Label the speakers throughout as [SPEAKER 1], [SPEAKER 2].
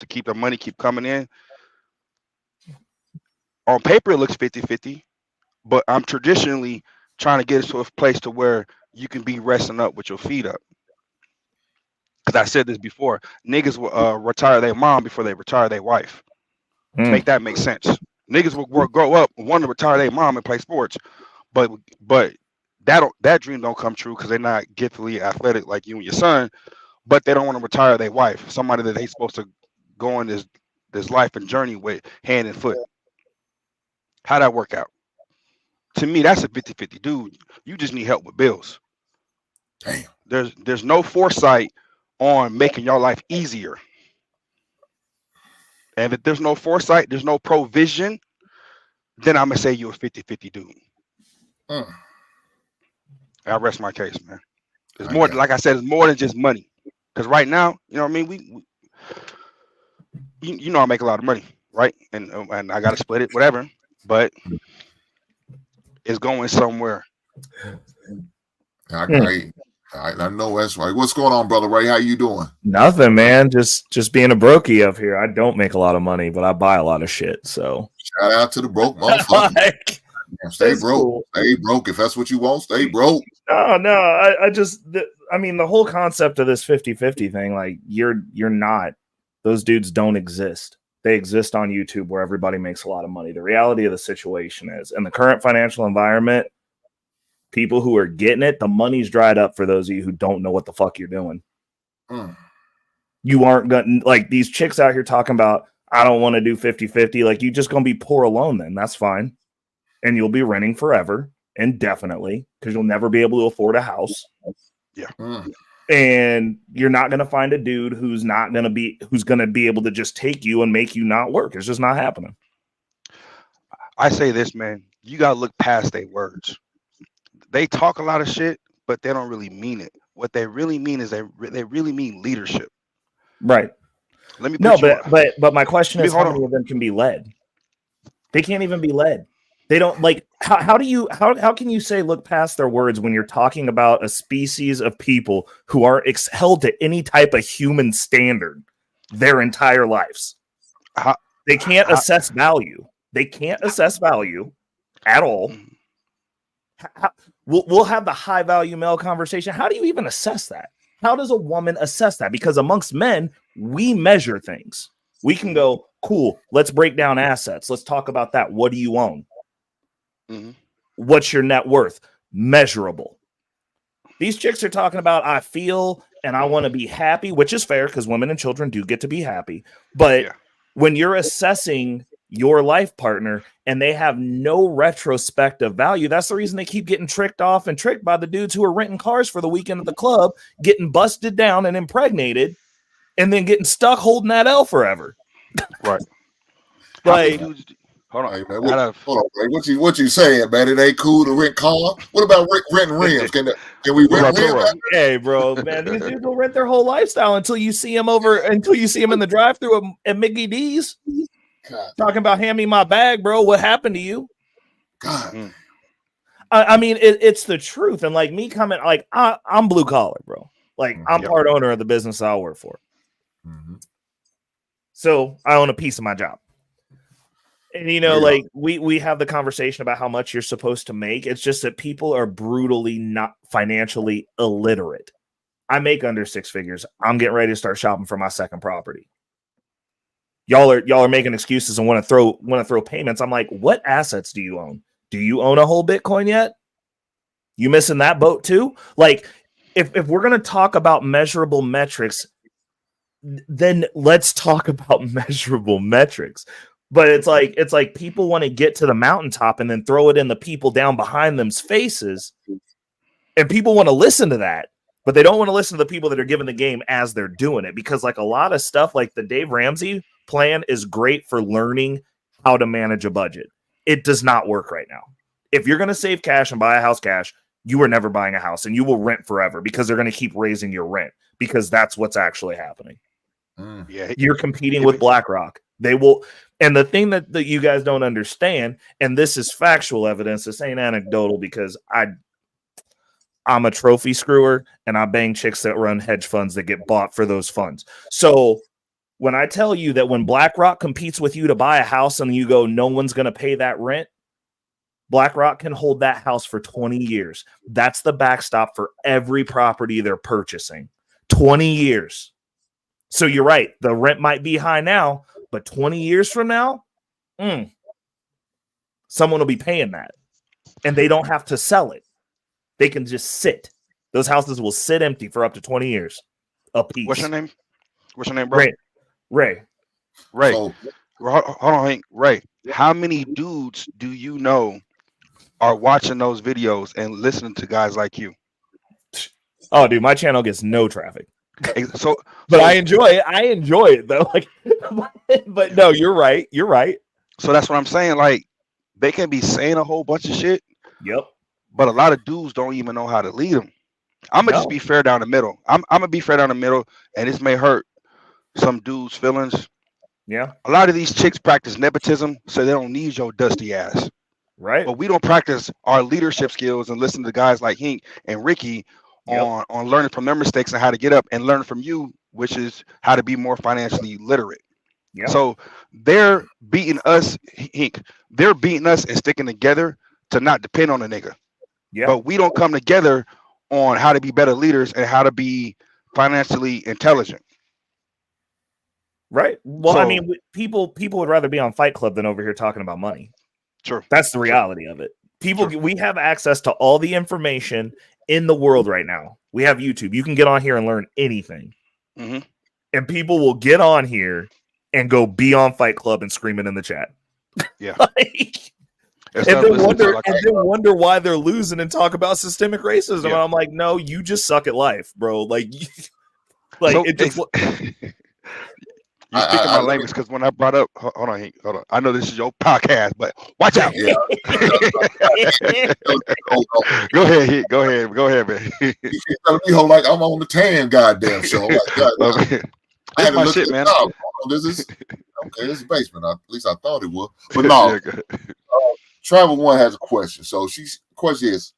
[SPEAKER 1] to keep the money keep coming in. On paper, it looks 50-50, but I'm traditionally trying to get us to a place to where you can be resting up with your feet up. Because I said this before, niggas will retire their mom before they retire their wife. Make that make sense. Niggas will grow up want to retire their mom and play sports, but that dream don't come true because they're not giftedly athletic like you and your son. But they don't want to retire their wife, somebody that they supposed to go on this life and journey with hand and foot. How that work out? To me, that's a 50-50, dude. You just need help with bills.
[SPEAKER 2] Damn.
[SPEAKER 1] There's no foresight on making your life easier. And if there's no foresight, there's no provision, then I'm gonna say you're a 50-50 dude. I rest my case, man. It's more, like I said, it's more than just money. Because right now, you know what I mean? You know I make a lot of money, right? And I gotta split it, whatever. But it's going somewhere.
[SPEAKER 2] I know that's right. What's going on, brother Ray? How you doing?
[SPEAKER 3] Nothing, man. Just being a brokey up here. I don't make a lot of money, but I buy a lot of shit. So
[SPEAKER 2] shout out to the broke motherfucker. Stay broke. Cool. Stay broke. If that's what you want, stay broke.
[SPEAKER 3] No. I mean, the whole concept of this 50-50 thing, like you're not. Those dudes don't exist. They exist on YouTube where everybody makes a lot of money. The reality of the situation is, in the current financial environment, people who are getting it, the money's dried up for those of you who don't know what the fuck you're doing. You aren't going to, like, these chicks out here talking about, I don't want to do 50-50. Like, you just going to be poor alone then. That's fine. And you'll be renting forever, indefinitely, because you'll never be able to afford a house.
[SPEAKER 1] Yeah.
[SPEAKER 3] And you're not going to find a dude who's going to be able to just take you and make you not work. It's just not happening.
[SPEAKER 1] I say this, man. You got to look past their words. They talk a lot of shit, but they don't really mean it. What they really mean is they really mean leadership.
[SPEAKER 3] Right.
[SPEAKER 1] Let me
[SPEAKER 3] but my question is, how many of them can be led? They can't even be led. They don't, like, how can you say look past their words when you're talking about a species of people who are held to any type of human standard their entire lives? They can't assess value. They can't assess value at all. We'll have the high value male conversation. How do you even assess that? How does a woman assess that? Because amongst men, we measure things. We can go, cool, let's break down assets. Let's talk about that. What do you own? What's your net worth? Measurable. These chicks are talking about, I feel and I want to be happy, which is fair because women and children do get to be happy. But when you're assessing your life partner and they have no retrospective value, that's the reason they keep getting tricked by the dudes who are renting cars for the weekend at the club, getting busted down and impregnated, and then getting stuck holding that L forever.
[SPEAKER 1] Right.
[SPEAKER 2] Like, hold on. Hey, man, hold on, man. What you saying, man? It ain't cool to rent cars. What about renting rims? Can we rent rims?
[SPEAKER 3] Hey, bro, man, these dudes will rent their whole lifestyle until you see them in the drive-thru at Mickey D's. God. Talking about hand me my bag, bro. What happened to you?
[SPEAKER 2] God.
[SPEAKER 3] I mean, it's the truth. And like me coming, like I'm blue collar, bro. Like I'm part owner of the business I work for. So I own a piece of my job. And, you know, like we have the conversation about how much you're supposed to make. It's just that people are brutally not financially illiterate. I make under six figures. I'm getting ready to start shopping for my second property. Y'all are making excuses and want to throw payments. I'm like, what assets do you own? Do you own a whole Bitcoin yet? You missing that boat too? Like, if we're gonna talk about measurable metrics, then let's talk about measurable metrics. But it's like people want to get to the mountaintop and then throw it in the people down behind them's faces, and people want to listen to that. But they don't want to listen to the people that are giving the game as they're doing it, because like a lot of stuff, like the Dave Ramsey plan is great for learning how to manage a budget. It does not work right now. If you're going to save cash and buy a house cash, you are never buying a house, and you will rent forever because they're going to keep raising your rent, because that's what's actually happening.
[SPEAKER 1] Yeah,
[SPEAKER 3] you're competing with BlackRock. They will. And the thing that you guys don't understand, and this is factual evidence, this ain't anecdotal, because I'm a trophy screwer and I bang chicks that run hedge funds that get bought for those funds. So When I tell you that when BlackRock competes with you to buy a house and you go, no one's going to pay that rent, BlackRock can hold that house for 20 years. That's the backstop for every property they're purchasing. 20 years. So you're right. The rent might be high now, but 20 years from now, someone will be paying that. And they don't have to sell it. They can just sit. Those houses will sit empty for up to 20 years a piece.
[SPEAKER 1] What's your name? What's your name, bro?
[SPEAKER 3] Ray.
[SPEAKER 1] So, hold on, Hank. Ray, how many dudes do you know are watching those videos and listening to guys like you?
[SPEAKER 3] Oh, dude, my channel gets no traffic.
[SPEAKER 1] But
[SPEAKER 3] I enjoy it. I enjoy it though. Like, but no, you're right. You're right.
[SPEAKER 1] So that's what I'm saying. Like, they can be saying a whole bunch of shit.
[SPEAKER 3] Yep.
[SPEAKER 1] But a lot of dudes don't even know how to lead them. I'm gonna just be fair down the middle. I'm gonna be fair down the middle, and this may hurt some dudes' feelings.
[SPEAKER 3] Yeah.
[SPEAKER 1] A lot of these chicks practice nepotism, so they don't need your dusty ass.
[SPEAKER 3] Right.
[SPEAKER 1] But we don't practice our leadership skills and listen to guys like Hink and Ricky on learning from their mistakes and how to get up, and learn from you, which is how to be more financially literate. Yep. So they're beating us, Hink. They're beating us and sticking together to not depend on a nigga. Yeah. But we don't come together on how to be better leaders and how to be financially intelligent.
[SPEAKER 3] Right. Well, so, I mean, people would rather be on Fight Club than over here talking about money.
[SPEAKER 1] True.
[SPEAKER 3] That's the reality of it. We have access to all the information in the world right now. We have YouTube. You can get on here and learn anything. Mm-hmm. And people will get on here and go be on Fight Club and scream it in the chat.
[SPEAKER 1] Yeah.
[SPEAKER 3] And then wonder why they're losing and talk about systemic racism. Yeah. And I'm like, no, you just suck at life, bro. Like so it just.
[SPEAKER 1] You're speaking my language because when I brought up, hold on. I know this is your podcast, but watch out. Yeah. Go ahead, man.
[SPEAKER 2] You tell me, like I'm on the tan goddamn show. Like, I had to look shit, man. This is okay. This is basement. At least I thought it was, but no. Travel One has a question. So question is,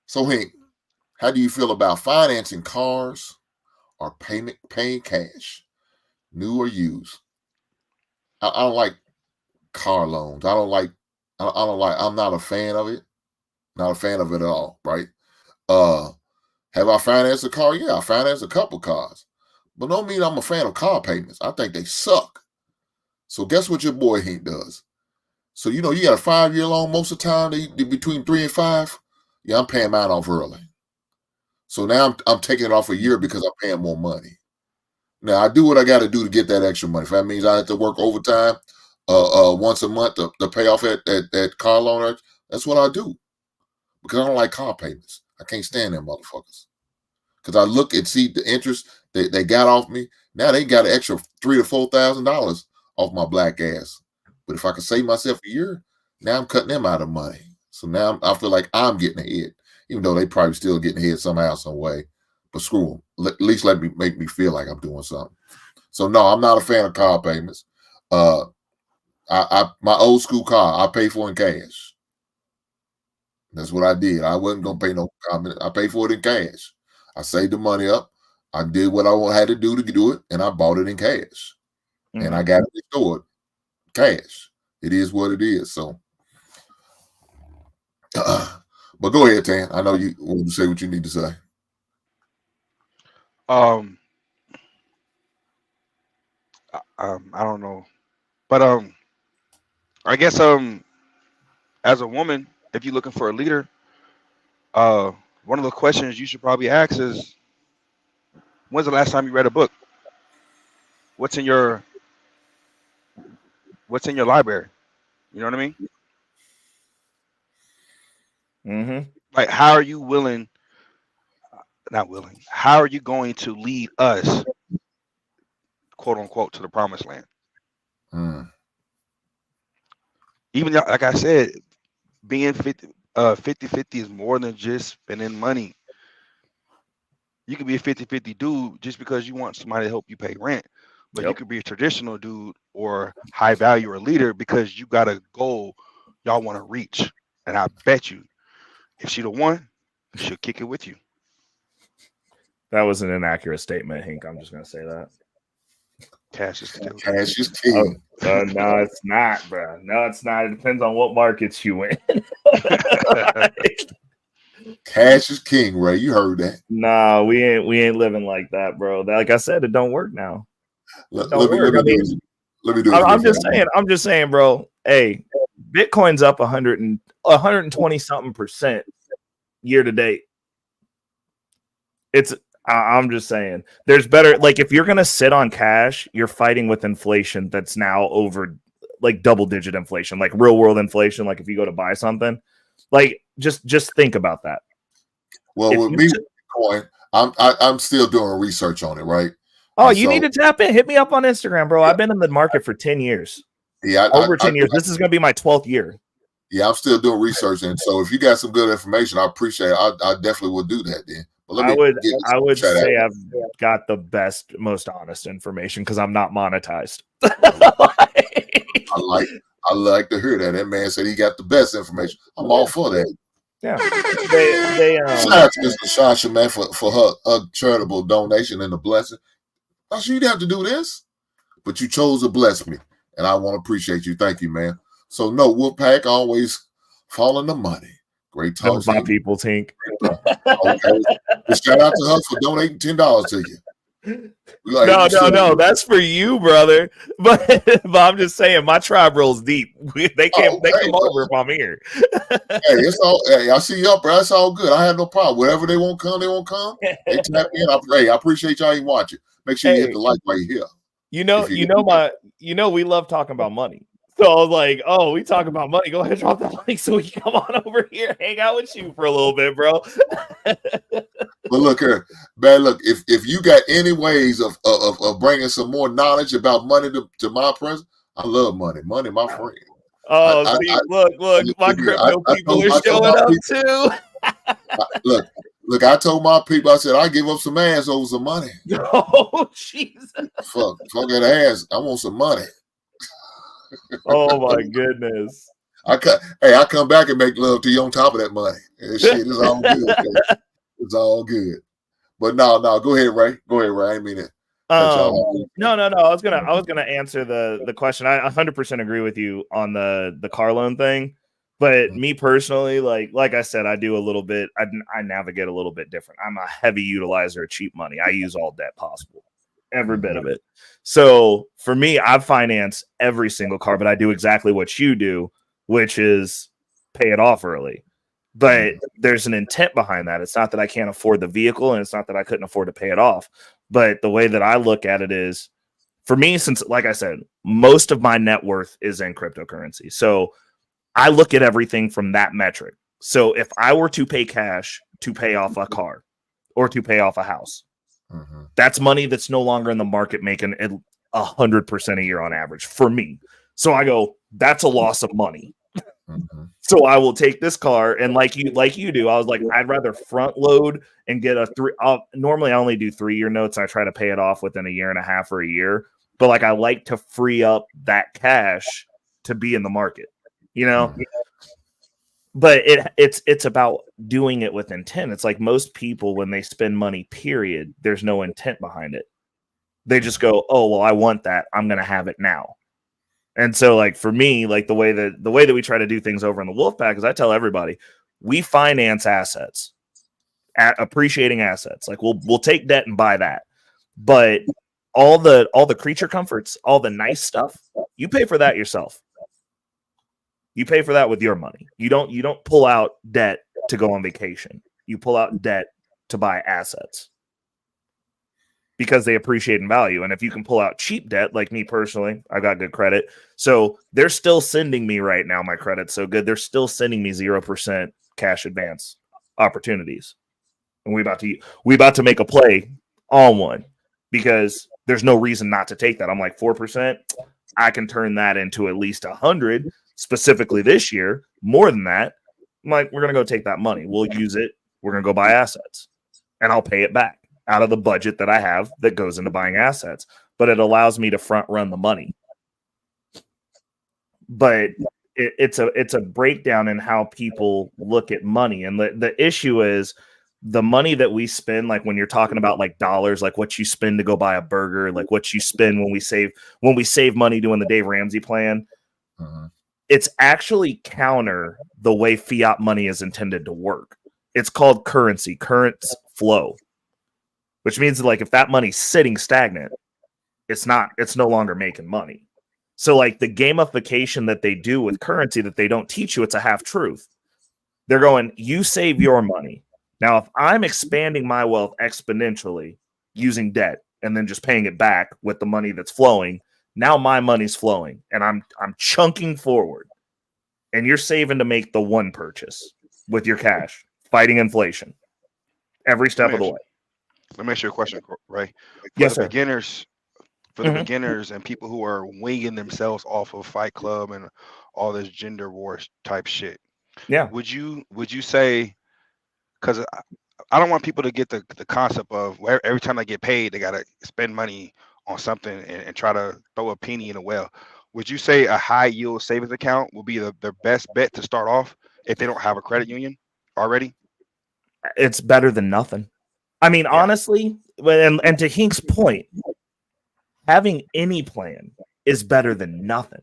[SPEAKER 2] so Hink, how do you feel about financing cars or paying cash? New or used? I don't like car loans. I'm not a fan of it. Not a fan of it at all, right? Have I financed a car? Yeah, I financed a couple cars. But don't mean I'm a fan of car payments. I think they suck. So guess what your boy Hink does? So you got a 5-year loan most of the time, between 3 and 5. Yeah, I'm paying mine off early. So now I'm taking it off a year because I'm paying more money. Now, I do what I got to do to get that extra money. If that means I have to work overtime once a month to pay off that car loan, that's what I do. Because I don't like car payments. I can't stand them motherfuckers. Because I look and see the interest they got off me. Now they got an extra $3,000 to $4,000 off my black ass. But if I can save myself a year, now I'm cutting them out of money. So now I feel like I'm getting ahead, even though they probably still getting ahead somehow, some way. But screw them. At least make me feel like I'm doing something. So no, I'm not a fan of car payments. My old school car, I pay for in cash. That's what I did. I wasn't gonna pay no comment. I paid for it in cash. I saved the money up. I did what I had to do to do it, and I bought it in cash. Mm-hmm. And I got it restored. Cash. It is what it is. So, but go ahead, Tan. I know you want to say what you need to say.
[SPEAKER 1] I don't know, but I guess as a woman, if you're looking for a leader, one of the questions you should probably ask is, when's the last time you read a book? What's in your library? You know what I mean?
[SPEAKER 3] Mm-hmm.
[SPEAKER 1] Like, how are you how are you going to lead us, quote unquote, to the promised land? Even like I said, being 50-50 is more than just spending money. You could be a 50-50 dude just because you want somebody to help you pay rent. But you could be a traditional dude or high value or leader because you got a goal y'all want to reach. And I bet you, if she the one, she'll kick it with you.
[SPEAKER 3] That was an inaccurate statement, Hink. I'm just going to say that.
[SPEAKER 1] Cash is still
[SPEAKER 2] Cash is king.
[SPEAKER 3] No, it's not, bro. No, it's not. It depends on what markets you in.
[SPEAKER 2] Cash is king, Ray. You heard that?
[SPEAKER 3] Nah, we ain't living like that, bro. Like I said, it don't work now.
[SPEAKER 2] Let me do it.
[SPEAKER 3] I'm just saying, bro. Hey, Bitcoin's up 120 something percent year to date. I'm just saying, there's better. Like, if you're gonna sit on cash, you're fighting with inflation that's now over like double-digit inflation, like real world inflation. Like if you go to buy something, like just think about that.
[SPEAKER 2] Well,
[SPEAKER 3] if
[SPEAKER 2] with me, Bitcoin, I'm still doing research on it, right?
[SPEAKER 3] Oh, and you need to tap in. Hit me up on Instagram, bro. I've been in the market for 10 years.
[SPEAKER 2] Yeah,
[SPEAKER 3] over 10 years. This is gonna be my 12th year.
[SPEAKER 2] Yeah, I'm still doing research, and so if you got some good information, I appreciate it. I definitely will do that then.
[SPEAKER 3] I would say I've got the best, most honest information because I'm not monetized.
[SPEAKER 2] I like to hear that. That man said he got the best information. I'm all for that.
[SPEAKER 3] Yeah.
[SPEAKER 2] Shout out to Mr. Sasha, man, for her charitable donation and the blessing. I said, you didn't have to do this, but you chose to bless me, and I want to appreciate you. Thank you, man. So no, Wolfpack always following the money. Great talk.
[SPEAKER 3] My people, Hink.
[SPEAKER 2] Okay. Shout out to her for donating $10 to you.
[SPEAKER 3] Like, no, that's for you, brother. But I'm just saying, my tribe rolls deep. They come over if I'm here.
[SPEAKER 2] It's all. Hey, I see you up, bro. It's all good. I have no problem. Whatever they won't come, they won't come. They tap in. I appreciate y'all even watching. Make sure you hit the like right here.
[SPEAKER 3] We love talking about money. So I was like, oh, we talk about money. Go ahead and drop that link so we can come on over here, hang out with you for a little bit, bro.
[SPEAKER 2] But look here, man, look, if you got any ways of bringing some more knowledge about money to my presence, I love money. Money, my friend.
[SPEAKER 3] Oh, look, my crypto people are showing up too.
[SPEAKER 2] Look, I told my people, I said, I give up some ass over some money.
[SPEAKER 3] Oh, Jesus.
[SPEAKER 2] Fuck that ass. I want some money.
[SPEAKER 3] Oh my goodness!
[SPEAKER 2] I come back and make love to you on top of that money. And shit, it's all good. It's all good. But no, go ahead, Ray. I didn't mean it.
[SPEAKER 3] No. I was gonna answer the question. I 100% agree with you on the car loan thing. But me personally, like I said, I do a little bit. I navigate a little bit different. I'm a heavy utilizer of cheap money. I use all debt possible. Every bit of it. So for me, I finance every single car, but I do exactly what you do, which is pay it off early. But there's an intent behind that. It's not that I can't afford the vehicle, and it's not that I couldn't afford to pay it off. But the way that I look at it is, for me, since, like I said, most of my net worth is in cryptocurrency. So I look at everything from that metric. So if I were to pay cash to pay off a car or to pay off a house, that's money that's no longer in the market making 100% a year on average for me. So I go, that's a loss of money. So I will take this car, and like you do, I was like, I'd rather front load and get a normally I only do 3-year notes. I try to pay it off within a year and a half or a year, but like I like to free up that cash to be in the market, you know. But it's about doing it with intent. It's like most people, when they spend money, period, there's no intent behind it. They just go, oh, well, I want that. I'm going to have it now. And so, like, for me, like the way that we try to do things over in the Wolfpack is I tell everybody, we finance assets, appreciating assets. Like we'll take debt and buy that. But all the creature comforts, all the nice stuff, you pay for that yourself. You pay for that with your money. You don't pull out debt to go on vacation. You pull out debt to buy assets because they appreciate in value. And if you can pull out cheap debt, like me personally, I got good credit. So they're still sending me right now. My credit's so good. They're still sending me 0% cash advance opportunities. And we about to make a play on one because there's no reason not to take that. I'm like 4%. I can turn that into at least 100. Specifically this year, more than that. I'm like, we're going to go take that money. We'll use it. We're going to go buy assets and I'll pay it back out of the budget that I have that goes into buying assets. But it allows me to front run the money. But it's a breakdown in how people look at money. And the issue is the money that we spend, like when you're talking about like dollars, like what you spend to go buy a burger, like what you spend when we save money doing the Dave Ramsey plan, it's actually counter the way fiat money is intended to work. It's called current flow, which means like if that money's sitting stagnant, it's no longer making money. So like the gamification that they do with currency that they don't teach you, it's a half truth. They're going, you save your money. Now, if I'm expanding my wealth exponentially using debt and then just paying it back with the money that's flowing, now my money's flowing and I'm chunking forward. And you're saving to make the one purchase with your cash, fighting inflation every step of the way.
[SPEAKER 1] Let me ask you a question, Ray.
[SPEAKER 3] Yes, sir.
[SPEAKER 1] For the beginners and people who are winging themselves off of Fight Club and all this gender war type shit.
[SPEAKER 3] Yeah.
[SPEAKER 1] Would you say, because I don't want people to get the concept of where every time they get paid, they got to spend money on something and try to throw a penny in a well. Would you say a high yield savings account will be their best bet to start off if they don't have a credit union already?
[SPEAKER 3] It's better than nothing. I mean, honestly, and to Hink's point, having any plan is better than nothing.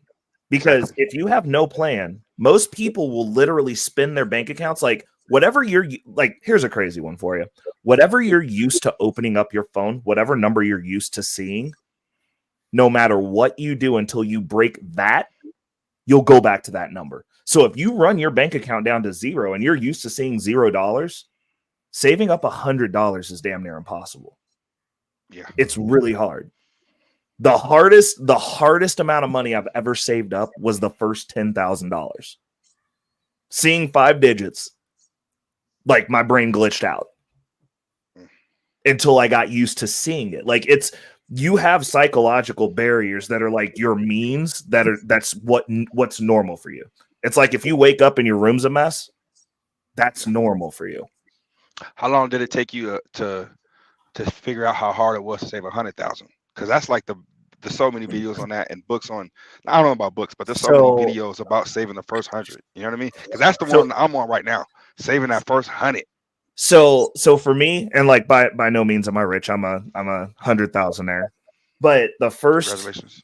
[SPEAKER 3] Because if you have no plan, most people will literally spend their bank accounts like whatever you're like. Here's a crazy one for you. Whatever you're used to opening up your phone, whatever number you're used to seeing, no matter what you do until you break that, you'll go back to that number. So if you run your bank account down to zero and you're used to seeing $0, saving up $100 is damn near impossible.
[SPEAKER 1] Yeah,
[SPEAKER 3] it's really hard. The hardest amount of money I've ever saved up was the first $10,000. Seeing 5 digits, like my brain glitched out until I got used to seeing it. Like you have psychological barriers that are like your means that's what's normal for you. It's like if you wake up and your room's a mess, that's normal for you.
[SPEAKER 1] How long did it take you to figure out how hard it was to save 100,000? Because that's like there's so many videos on that and books on. I don't know about books, but there's so many videos about saving the first 100. You know what I mean? Because that's the one I'm on right now, saving that first 100.
[SPEAKER 3] So for me, and like by no means am I rich. I'm a 100,000-aire. But the first
[SPEAKER 1] it's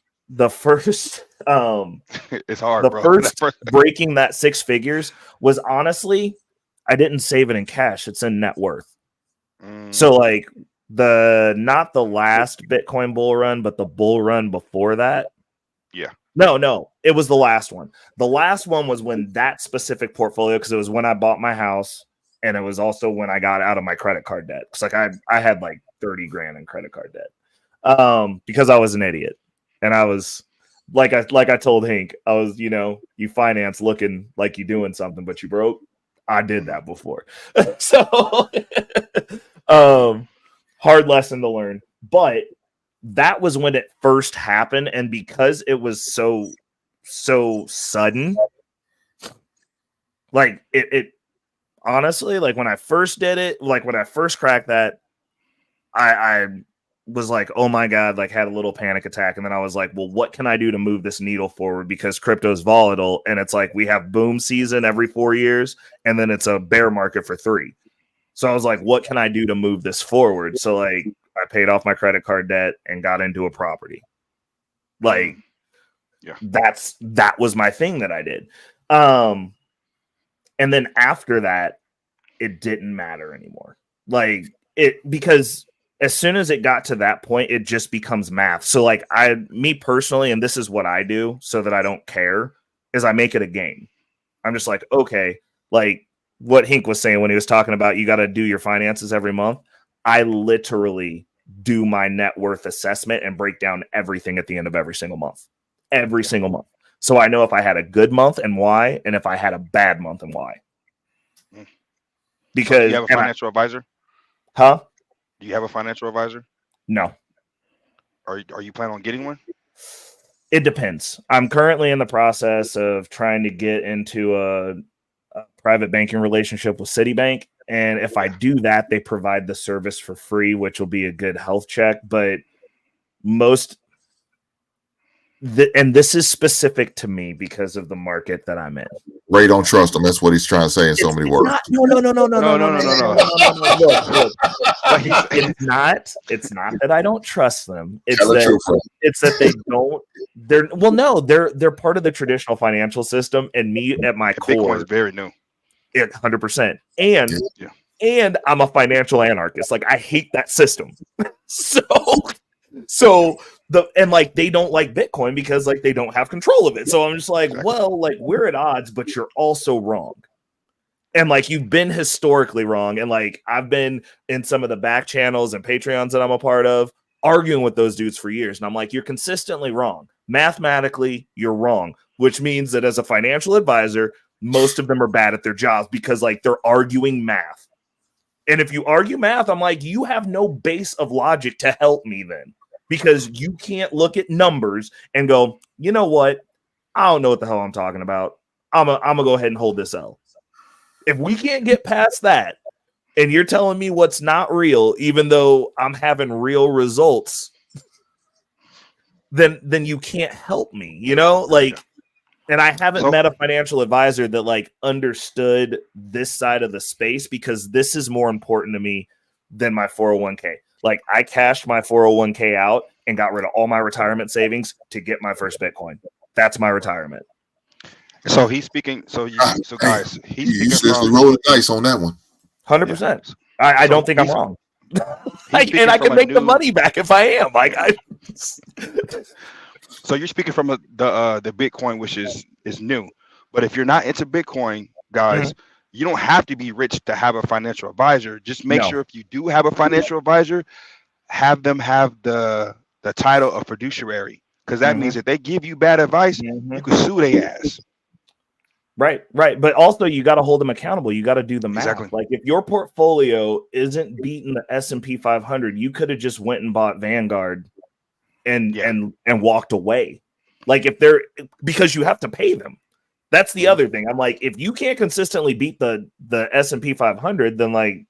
[SPEAKER 1] hard,
[SPEAKER 3] the
[SPEAKER 1] bro.
[SPEAKER 3] first breaking that 6 figures was honestly, I didn't save it in cash. It's in net worth. So like not the last Bitcoin bull run, but the bull run before that.
[SPEAKER 1] Yeah.
[SPEAKER 3] No, it was the last one. The last one was when that specific portfolio, because it was when I bought my house, and it was also when I got out of my credit card debt. Because like I had like 30 grand in credit card debt. Because I was an idiot. And I was like I told Hink, I was, you finance looking like you're doing something, but you broke. I did that before. So hard lesson to learn. But that was when it first happened. And because it was so sudden, like it honestly, like when I first did it, like when I first cracked that, I was like, oh my God, like had a little panic attack. And then I was like, well, what can I do to move this needle forward? Because crypto's volatile. And it's like, we have boom season every 4 years. And then it's a bear market for 3. So I was like, what can I do to move this forward? So like I paid off my credit card debt and got into a property. Like,
[SPEAKER 1] yeah,
[SPEAKER 3] that was my thing that I did. And then after that, it didn't matter anymore. Like because as soon as it got to that point, it just becomes math. So like me personally, and this is what I do so that I don't care, is I make it a game. I'm just like, okay, like what Hink was saying when he was talking about you got to do your finances every month. I literally do my net worth assessment and break down everything at the end of every single month. Every single month. So I know if I had a good month and why, and if I had a bad month and why. Because
[SPEAKER 1] do you have a financial advisor?
[SPEAKER 3] Huh?
[SPEAKER 1] Do you have a financial advisor?
[SPEAKER 3] No.
[SPEAKER 1] Are you planning on getting one?
[SPEAKER 3] It depends. I'm currently in the process of trying to get into a private banking relationship with Citibank. And if I do that, they provide the service for free, which will be a good health check. But most and this is specific to me because of the market that I'm in.
[SPEAKER 2] Ray don't trust him. That's what he's trying to say in so many words.
[SPEAKER 3] No. Look. It's not that I don't trust them. It's that they don't. They're part of the traditional financial system, and me at my core,
[SPEAKER 1] Bitcoin is very new.
[SPEAKER 3] 100%. And I'm a financial anarchist. Like I hate that system. They don't like Bitcoin because like they don't have control of it. So I'm just like, well, like we're at odds, but you're also wrong. And like you've been historically wrong. And like I've been in some of the back channels and Patreons that I'm a part of arguing with those dudes for years. And I'm like, you're consistently wrong. Mathematically, you're wrong, which means that as a financial advisor, most of them are bad at their jobs because like they're arguing math. And if you argue math, I'm like, you have no base of logic to help me then. Because you can't look at numbers and go, you know what? I don't know what the hell I'm talking about. I'm gonna go ahead and hold this L. If we can't get past that, and you're telling me what's not real, even though I'm having real results, then you can't help me, you know? Like, and I haven't met a financial advisor that like understood this side of the space because this is more important to me than my 401k. Like I cashed my 401k out and got rid of all my retirement savings to get my first Bitcoin. That's my retirement.
[SPEAKER 1] So he's speaking. So guys,
[SPEAKER 2] you seriously roll the dice on that one.
[SPEAKER 3] 100%. I don't think I'm wrong. And I can make the money back if I am.
[SPEAKER 1] So you're speaking from the Bitcoin, which is new. But if you're not into Bitcoin, guys. Mm-hmm. You don't have to be rich to have a financial advisor. Just make sure if you do have a financial advisor, have them have the title of fiduciary. Because that means if they give you bad advice, you can sue their ass.
[SPEAKER 3] Right. But also you got to hold them accountable. You got to do the math. Exactly. Like if your portfolio isn't beating the S&P 500, you could have just went and bought Vanguard and walked away. Like because you have to pay them. That's the other thing. I'm like, if you can't consistently beat the S&P 500, then like,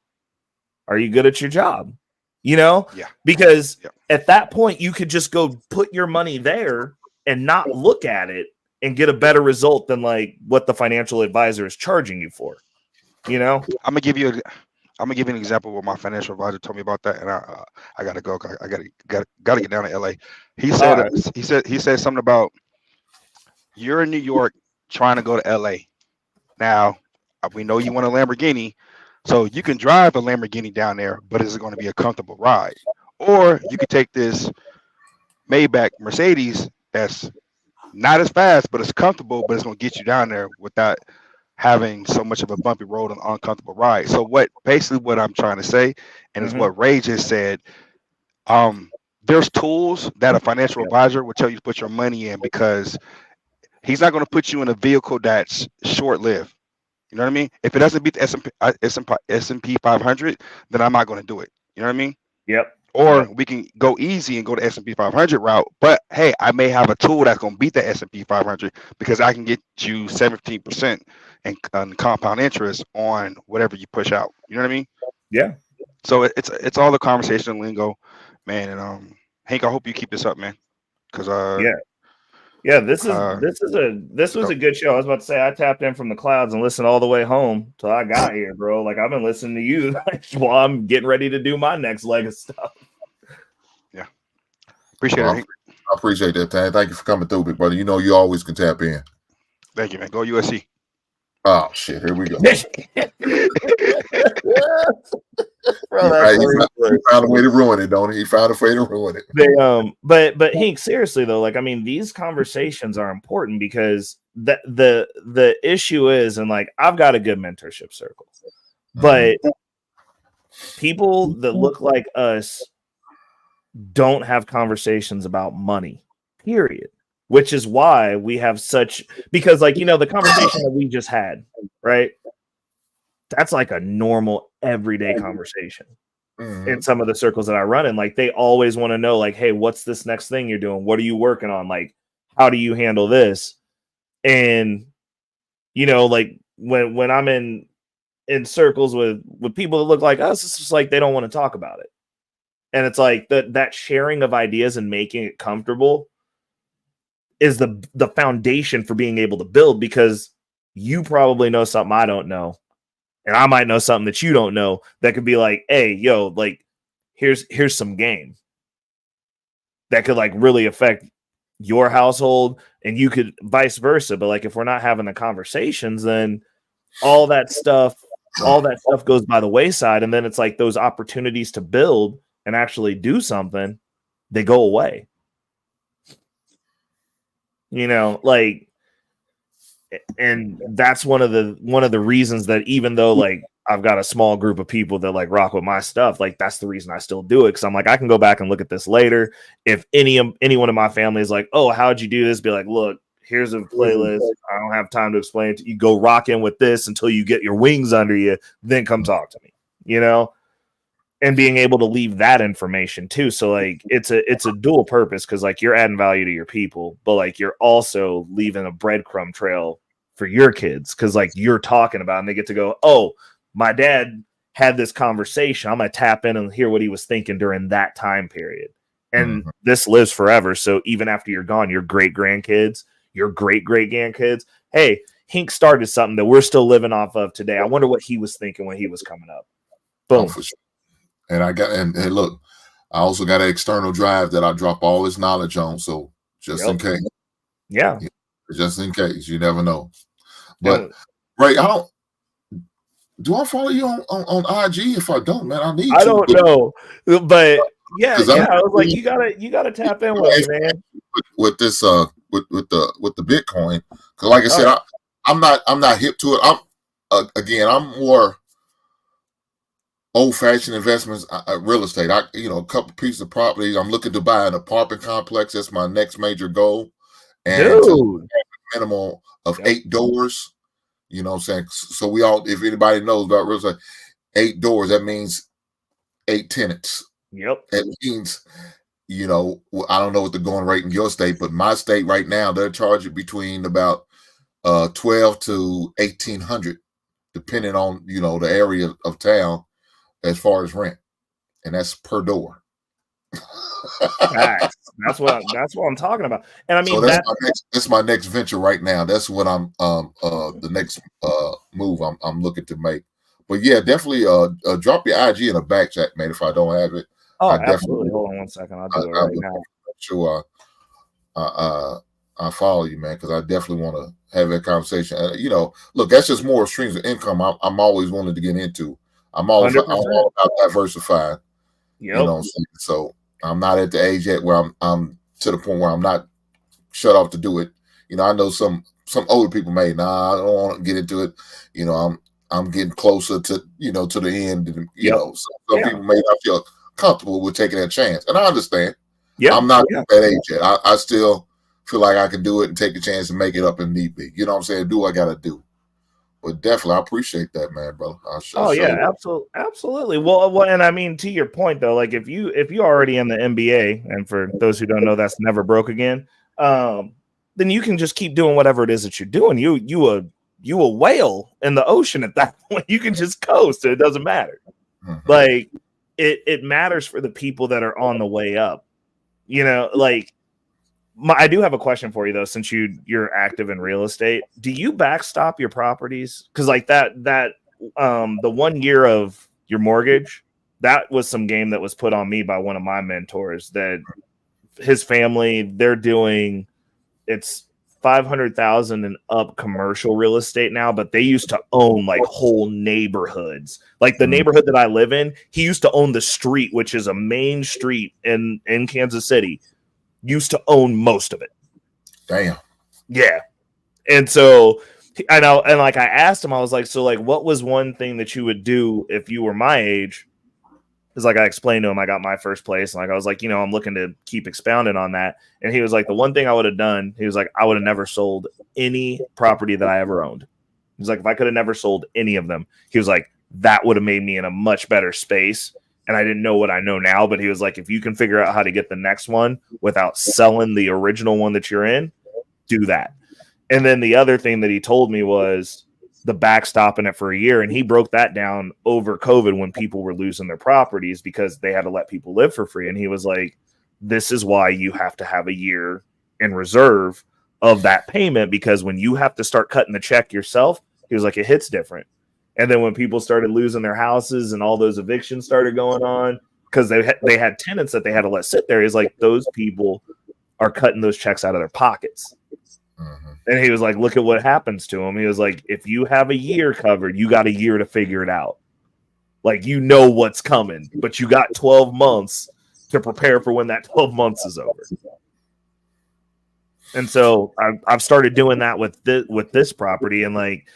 [SPEAKER 3] are you good at your job? You know?
[SPEAKER 1] Yeah.
[SPEAKER 3] Because at that point, you could just go put your money there and not look at it and get a better result than like what the financial advisor is charging you for. You know?
[SPEAKER 1] I'm gonna give you an example where my financial advisor told me about that, and I gotta go. I gotta get down to LA. He said something about you're in New York trying to go to LA. Now, we know you want a Lamborghini, so you can drive a Lamborghini down there, but is it going to be a comfortable ride? Or you could take this Maybach Mercedes that's not as fast, but it's comfortable, but it's going to get you down there without having so much of a bumpy road and uncomfortable ride. So what I'm trying to say, and it's what Ray just said, there's tools that a financial advisor will tell you to put your money in because he's not going to put you in a vehicle that's short-lived. You know what I mean? If it doesn't beat the S&P 500, then I'm not going to do it. You know what I mean?
[SPEAKER 3] Yep.
[SPEAKER 1] Or we can go easy and go to S&P 500 route. But hey, I may have a tool that's going to beat the S&P 500 because I can get you 17% and compound interest on whatever you push out. You know what I mean?
[SPEAKER 3] Yeah.
[SPEAKER 1] So it's all the conversation lingo, man. And Hink, I hope you keep this up, man. Because
[SPEAKER 3] Yeah, this was a good show. I was about to say I tapped in from the clouds and listened all the way home till I got here, bro. Like I've been listening to you while I'm getting ready to do my next leg of stuff.
[SPEAKER 1] Yeah, appreciate it.
[SPEAKER 2] I appreciate that, Tan. Thank you for coming through, big brother. You know you always can tap in.
[SPEAKER 1] Thank you, man. Go USC.
[SPEAKER 2] Oh shit! Here we go.
[SPEAKER 3] Bro,
[SPEAKER 2] he found a way to ruin it, don't he? He found a way to ruin it.
[SPEAKER 3] But Hink, seriously though, like I mean, these conversations are important because the issue is, and like I've got a good mentorship circle, but people that look like us don't have conversations about money. Period. Which is why we have because like, you know, the conversation that we just had, right? That's like a normal everyday conversation in some of the circles that I run in. Like they always want to know like, hey, what's this next thing you're doing? What are you working on? Like, how do you handle this? And, you know, like when I'm in circles with people that look like us, it's just like, they don't want to talk about it. And it's like that sharing of ideas and making it comfortable is the foundation for being able to build, because you probably know something I don't know, and I might know something that you don't know that could be like, hey, yo, like here's some game that could like really affect your household, and you could vice versa. But like if we're not having the conversations, then all that stuff goes by the wayside, and then it's like those opportunities to build and actually do something, they go away. You know, like, and that's one of the reasons that even though like I've got a small group of people that like rock with my stuff, like that's the reason I still do it, because I'm like, I can go back and look at this later. If anyone in my family is like, oh, how'd you do this? Be like, look, here's a playlist. I don't have time to explain it to you. Go rock in with this until you get your wings under you, then come talk to me, you know? And being able to leave that information too. So like it's a dual purpose, because like you're adding value to your people, but like you're also leaving a breadcrumb trail for your kids, because like you're talking about, and they get to go, oh, my dad had this conversation. I'm going to tap in and hear what he was thinking during that time period. And this lives forever. So even after you're gone, your great grandkids, your great grandkids, hey, Hink started something that we're still living off of today. I wonder what he was thinking when he was coming up. Boom.
[SPEAKER 2] Oh, for sure. And I got, and look, I also got an external drive that I drop all this knowledge on. So just in case.
[SPEAKER 3] Yeah.
[SPEAKER 2] Just in case. You never know. But Ray, do I follow you on IG? If I don't, man, I need to.
[SPEAKER 3] I don't know. But yeah, I was like, you gotta tap in with me, man.
[SPEAKER 2] With this with the Bitcoin. Because like I said, I'm not hip to it. I'm more old-fashioned investments, real estate. A couple pieces of property. I'm looking to buy an apartment complex. That's my next major goal. And to have a minimum of 8 doors. You know what I'm saying? So we all, if anybody knows about real estate, 8 doors, that means 8 tenants.
[SPEAKER 3] Yep.
[SPEAKER 2] It means, I don't know what the going rate in your state, but my state right now, they're charging between about 12 to 1,800, depending on, the area of town as far as rent. And that's per door.
[SPEAKER 3] That's what I'm talking about. And I mean,
[SPEAKER 2] so that's my next venture right now. That's what I'm the next move I'm looking to make. But yeah, definitely drop your IG in a back chat, man, if I don't have it.
[SPEAKER 3] Oh, absolutely. Hold on one second. I'll do it right now.
[SPEAKER 2] Sure, I follow you, man, because I definitely want to have that conversation. Look, that's just more streams of income I'm always wanting to get into. I'm all about diversifying.
[SPEAKER 3] Yep.
[SPEAKER 2] You know what I'm saying? So I'm not at the age yet where I'm to the point where I'm not shut off to do it. I know some older people may, I don't want to get into it. I'm getting closer to, to the end. And, some people may not feel comfortable with taking that chance. And I understand. Yeah. I'm not at that age yet. I still feel like I can do it and take a chance and make it up if need be. You know what I'm saying? Do what I got to do. But definitely, I appreciate that, man, brother. Absolutely.
[SPEAKER 3] Well, and I mean, to your point though, like if you already in the NBA, and for those who don't know, that's never broke again. Then you can just keep doing whatever it is that you're doing. You a whale in the ocean at that point. You can just coast. It doesn't matter. Mm-hmm. Like it matters for the people that are on the way up. Like. I do have a question for you though, since you're active in real estate. Do you backstop your properties? Because like that the 1 year of your mortgage, that was some game that was put on me by one of my mentors. That his family, they're doing, it's 500,000 and up commercial real estate now, but they used to own like whole neighborhoods. Like the neighborhood that I live in, he used to own the street, which is a main street in Kansas City. Used to own most of it.
[SPEAKER 2] Damn.
[SPEAKER 3] Yeah. And so I know, and like I asked him, I was like, so like what was one thing that you would do if you were my age? Because like I explained to him, I got my first place, and like I was like, I'm looking to keep expounding on that. And he was like, the one thing I would have done, he was like, I would have never sold any property that I ever owned. He's like, if I could have never sold any of them, he was like, that would have made me in a much better space. And I didn't know what I know now, but he was like, if you can figure out how to get the next one without selling the original one that you're in, do that. And then the other thing that he told me was the backstopping it for a year. And he broke that down over COVID when people were losing their properties because they had to let people live for free. And he was like, this is why you have to have a year in reserve of that payment, because when you have to start cutting the check yourself, he was like, it hits different. And then when people started losing their houses and all those evictions started going on, because they had tenants that they had to let sit there, he's like, those people are cutting those checks out of their pockets. Mm-hmm. And he was like, look at what happens to them. He was like, if you have a year covered, you got a year to figure it out. Like, you know what's coming, but you got 12 months to prepare for when that 12 months is over. And so I've started doing that with this property, and like,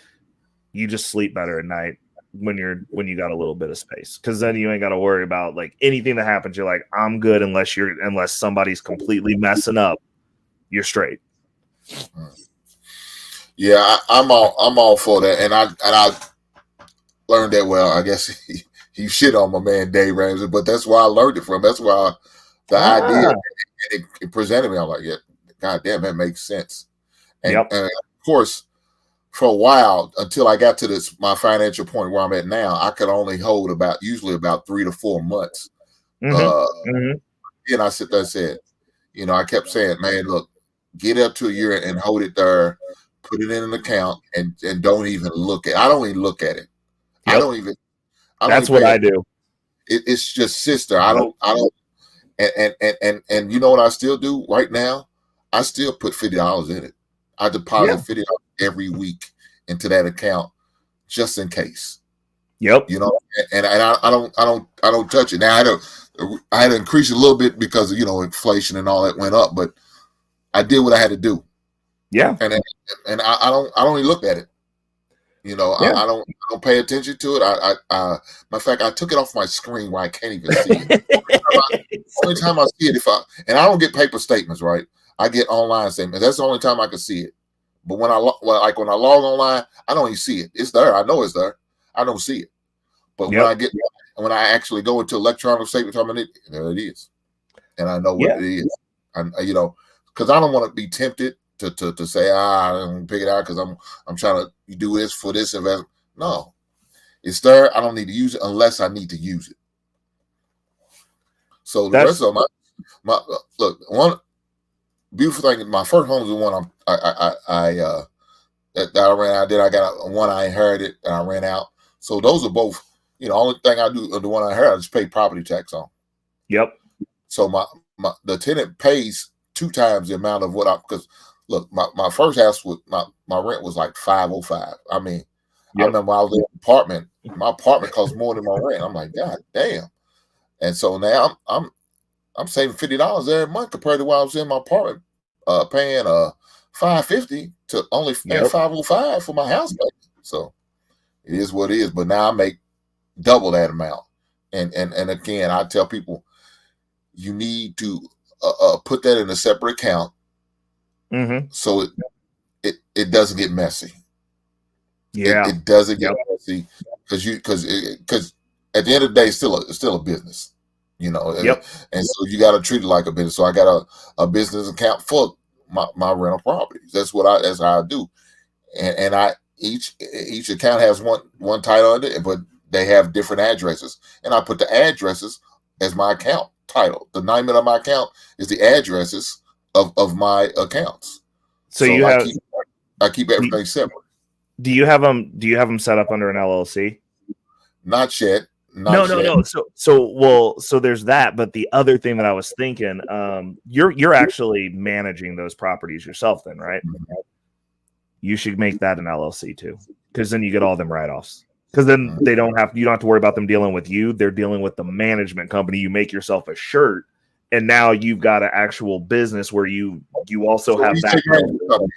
[SPEAKER 3] you just sleep better at night when you got a little bit of space, because then you ain't got to worry about like anything that happens. You're like, I'm good unless somebody's completely messing up. You're straight.
[SPEAKER 2] Yeah, I'm all for that, and I learned that. Well, I guess he shit on my man Dave Ramsey, but that's where I learned it from. That's why the idea it presented me. I'm like, yeah, God damn, that makes sense. And, and of course, for a while, until I got to my financial point where I'm at now, I could only hold usually about 3 to 4 months. And I sit there and said, I kept saying, man, look, get up to a year and hold it there, put it in an account, and don't even look at it. I don't even look at it. I don't even.
[SPEAKER 3] That's what I do.
[SPEAKER 2] It's just sister. I don't. And you know what I still do right now? I still put $50 in it. I deposit $50 every week into that account just in case.
[SPEAKER 3] Yep.
[SPEAKER 2] And I don't touch it. Now I had to increase it a little bit because of, inflation and all that went up, but I did what I had to do.
[SPEAKER 3] Yeah.
[SPEAKER 2] And I don't even look at it. I don't pay attention to it. Matter of fact, I took it off my screen where I can't even see it. Only time I see it, and I don't get paper statements, right? I get online statements. That's the only time I can see it. But when I log online, I don't even see it. It's there. I know it's there. I don't see it. But when I actually go into electronic statement, there it is, and I know what it is. Because I don't want to be tempted to say, I don't pick it out because I'm trying to do this for this investment. No, it's there. I don't need to use it unless I need to use it. So the rest of my look, one beautiful thing. My first home is the one that I ran out. Then I got one I inherited and I ran out. So those are both. Only thing I do, the one I inherited, I just pay property tax on.
[SPEAKER 3] Yep.
[SPEAKER 2] So the tenant pays 2 times the amount of because look, my first house was my rent was like $505. I mean, I remember when I was in an apartment, my apartment cost more than my rent. I'm like, God damn. And so now I'm saving $50 every month compared to while I was in my apartment, paying $550 to only paying $505 for my house payment. So it is what it is. But now I make double that amount. And again, I tell people, you need to put that in a separate account, so it doesn't get messy. Yeah, it doesn't get messy because at the end of the day, it's still a business. And so you got to treat it like a business. So I got a business account for my rental properties. That's how I do. And I each account has one title on it, but they have different addresses, and I put the addresses as my account title. The name of my account is the addresses of my accounts.
[SPEAKER 3] So
[SPEAKER 2] I keep everything separate.
[SPEAKER 3] Do you have them set up under an LLC?
[SPEAKER 2] Not yet.
[SPEAKER 3] No. So there's that. But the other thing that I was thinking, you're actually managing those properties yourself, then, right? Mm-hmm. You should make that an LLC too, because then you get all them write-offs. Because then you don't have to worry about them dealing with you. They're dealing with the management company. You make yourself a shirt, and now you've got an actual business where you also have that.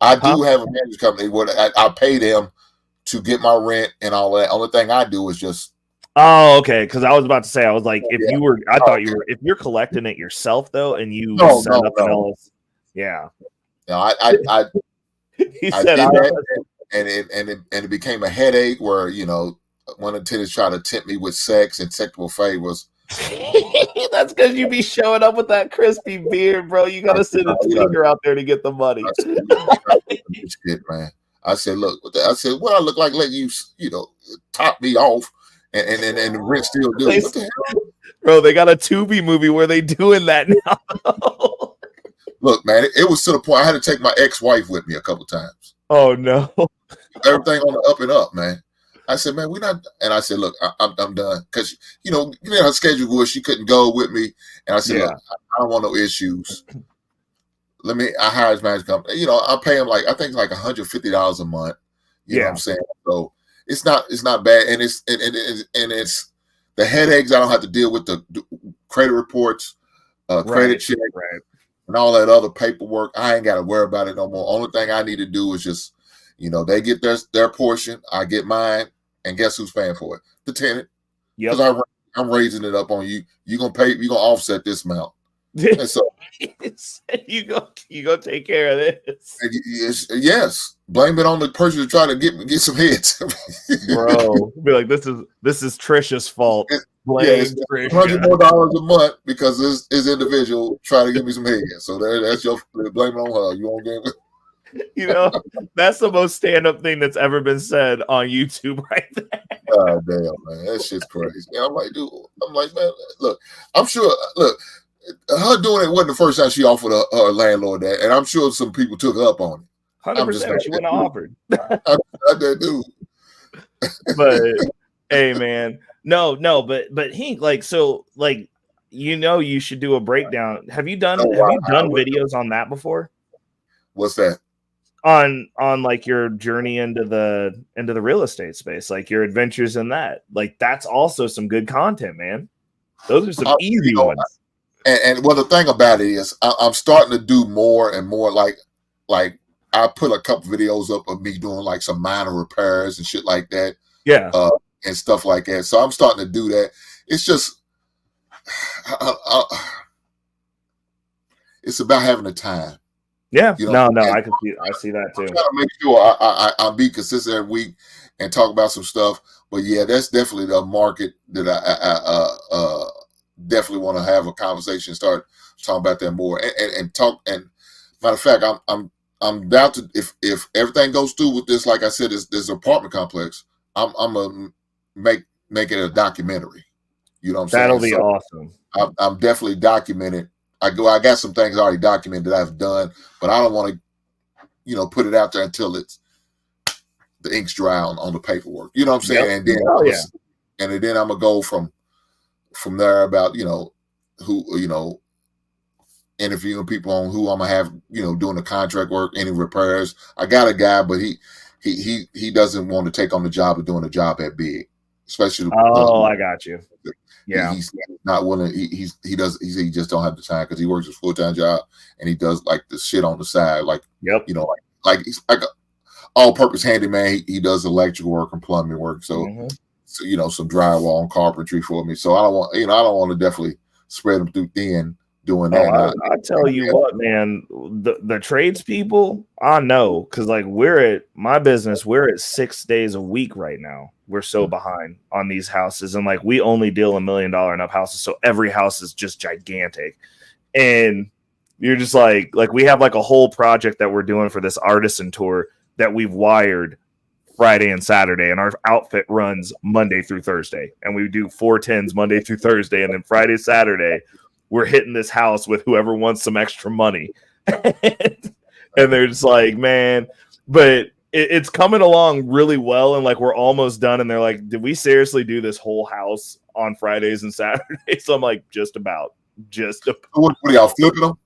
[SPEAKER 2] I do have a management company where I pay them to get my rent and all that. Only thing I do is just.
[SPEAKER 3] Oh, okay. Because I was about to say, I was like, if you're collecting it yourself though, and you set up an LLC, yeah.
[SPEAKER 2] No, I he said that. And it became a headache where, one of the tenants tried to tempt me with sex and sexual favors.
[SPEAKER 3] That's because you be showing up with that crispy beard, bro. You got to send a tweaker out there to get the money.
[SPEAKER 2] Shit, man. I said, look, what I look like letting you, top me off and the rent still due. What the hell?
[SPEAKER 3] Bro, they got a Tubi movie where they doing that now.
[SPEAKER 2] Look, man, it was to the point I had to take my ex-wife with me a couple times.
[SPEAKER 3] Oh no.
[SPEAKER 2] Everything on the up and up, man. I said, man, we're not. And I said, look, I'm done because her schedule was she couldn't go with me, and I said, look, I don't want no issues. I hired his management company. I pay him I think like $150 a month. You know what I'm saying? So it's not bad, and it's the headaches I don't have to deal with, the credit reports, credit check, and all that other paperwork. I ain't got to worry about it no more. Only thing I need to do is just, they get their portion, I get mine, and guess who's paying for it? The tenant. Because I'm raising it up on you. You're gonna pay. You're gonna offset this amount. And so
[SPEAKER 3] you go take care of this.
[SPEAKER 2] Yes. Blame it on the person to try to get some heads.
[SPEAKER 3] Bro, be like, this is Trisha's fault. Blame Trisha.
[SPEAKER 2] $100 more a month because this individual trying to give me some heads. So that's your blame it on her. You won't get it.
[SPEAKER 3] That's the most stand-up thing that's ever been said on YouTube right there.
[SPEAKER 2] Oh damn, man. That shit's crazy. And I'm like, dude, man, look, I'm sure her doing it wasn't the first time she offered her landlord that, and I'm sure some people took her up on it.
[SPEAKER 3] 100%. She wouldn't have offered.
[SPEAKER 2] I'm that dude.
[SPEAKER 3] But hey, man, no, but Hink, you should do a breakdown. Have you done videos on that before?
[SPEAKER 2] What's that?
[SPEAKER 3] On your journey into the real estate space, your adventures in that. That's also some good content, man. Those are some easy ones.
[SPEAKER 2] And the thing about it is, I'm starting to do more and more. Like I put a couple videos up of me doing some minor repairs and shit like that.
[SPEAKER 3] Yeah.
[SPEAKER 2] And stuff like that. So I'm starting to do that. It's just, it's about having the time.
[SPEAKER 3] Yeah. No, I see that too.
[SPEAKER 2] I'm trying to make sure I be consistent every week and talk about some stuff. But yeah, that's definitely the market that I definitely want to have a conversation, start talking about that more, and talk. And matter of fact, I'm down to, if everything goes through with this, like I said, this apartment complex, I'm gonna make it a documentary. You know what I'm saying?
[SPEAKER 3] That'll be awesome.
[SPEAKER 2] I'm definitely documented. I got some things already documented that I've done, but I don't want to, put it out there until it's the ink's dry on the paperwork. You know what I'm saying?
[SPEAKER 3] Yep.
[SPEAKER 2] And then I'm gonna go from there about who interviewing people on who I'm gonna have doing the contract work, any repairs. I got a guy, but he doesn't want to take on the job of doing a job that big, especially.
[SPEAKER 3] I got you. Yeah,
[SPEAKER 2] he's not willing. He just don't have the time because he works a full-time job and he does the shit on the side. He's like a all-purpose handyman. He does electrical work and plumbing work. So, some drywall and carpentry for me. So I don't want to definitely spread them too thin doing that.
[SPEAKER 3] I tell you what, man, the tradespeople, I know, because we're at my business, we're at 6 days a week right now. We're so behind on these houses, and we only deal in $1 million and up houses, so every house is just gigantic. And you're just we have a whole project that we're doing for this artisan tour that we've wired Friday and Saturday, and our outfit runs Monday through Thursday, and we do 410s Monday through Thursday, and then Friday, Saturday, we're hitting this house with whoever wants some extra money. And they're just man, but it's coming along really well, and we're almost done, and they're did we seriously do this whole house on Fridays and Saturdays? So I'm just about.
[SPEAKER 2] What are y'all flipping them?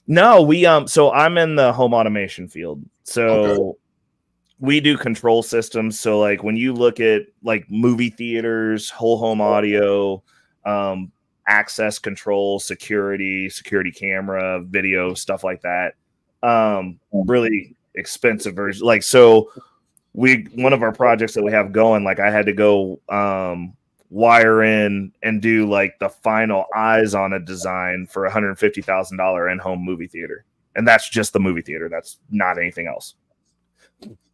[SPEAKER 3] No, we so I'm in the home automation field, so we do control systems. So when you look at movie theaters, whole home audio, access control, security camera, video, stuff like that, really expensive version. One of our projects that we have going, I had to go wire in and do the final eyes on a design for $150,000 in-home movie theater, and that's just the movie theater. That's not anything else.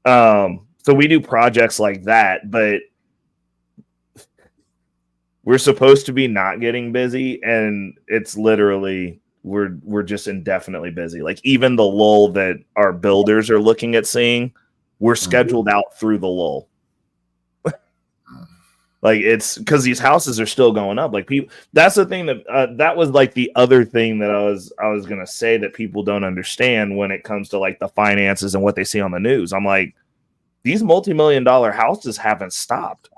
[SPEAKER 3] So we do projects like that, but we're supposed to be not getting busy, and it's literally we're just indefinitely busy. Even the lull that our builders are looking at seeing, we're scheduled out through the lull. Like it's because these houses are still going up. Like people, that's the thing that was like the other thing that I was gonna say that people don't understand when it comes to like the finances and what they see on the news. I'm like, these multi-million-dollar houses haven't stopped.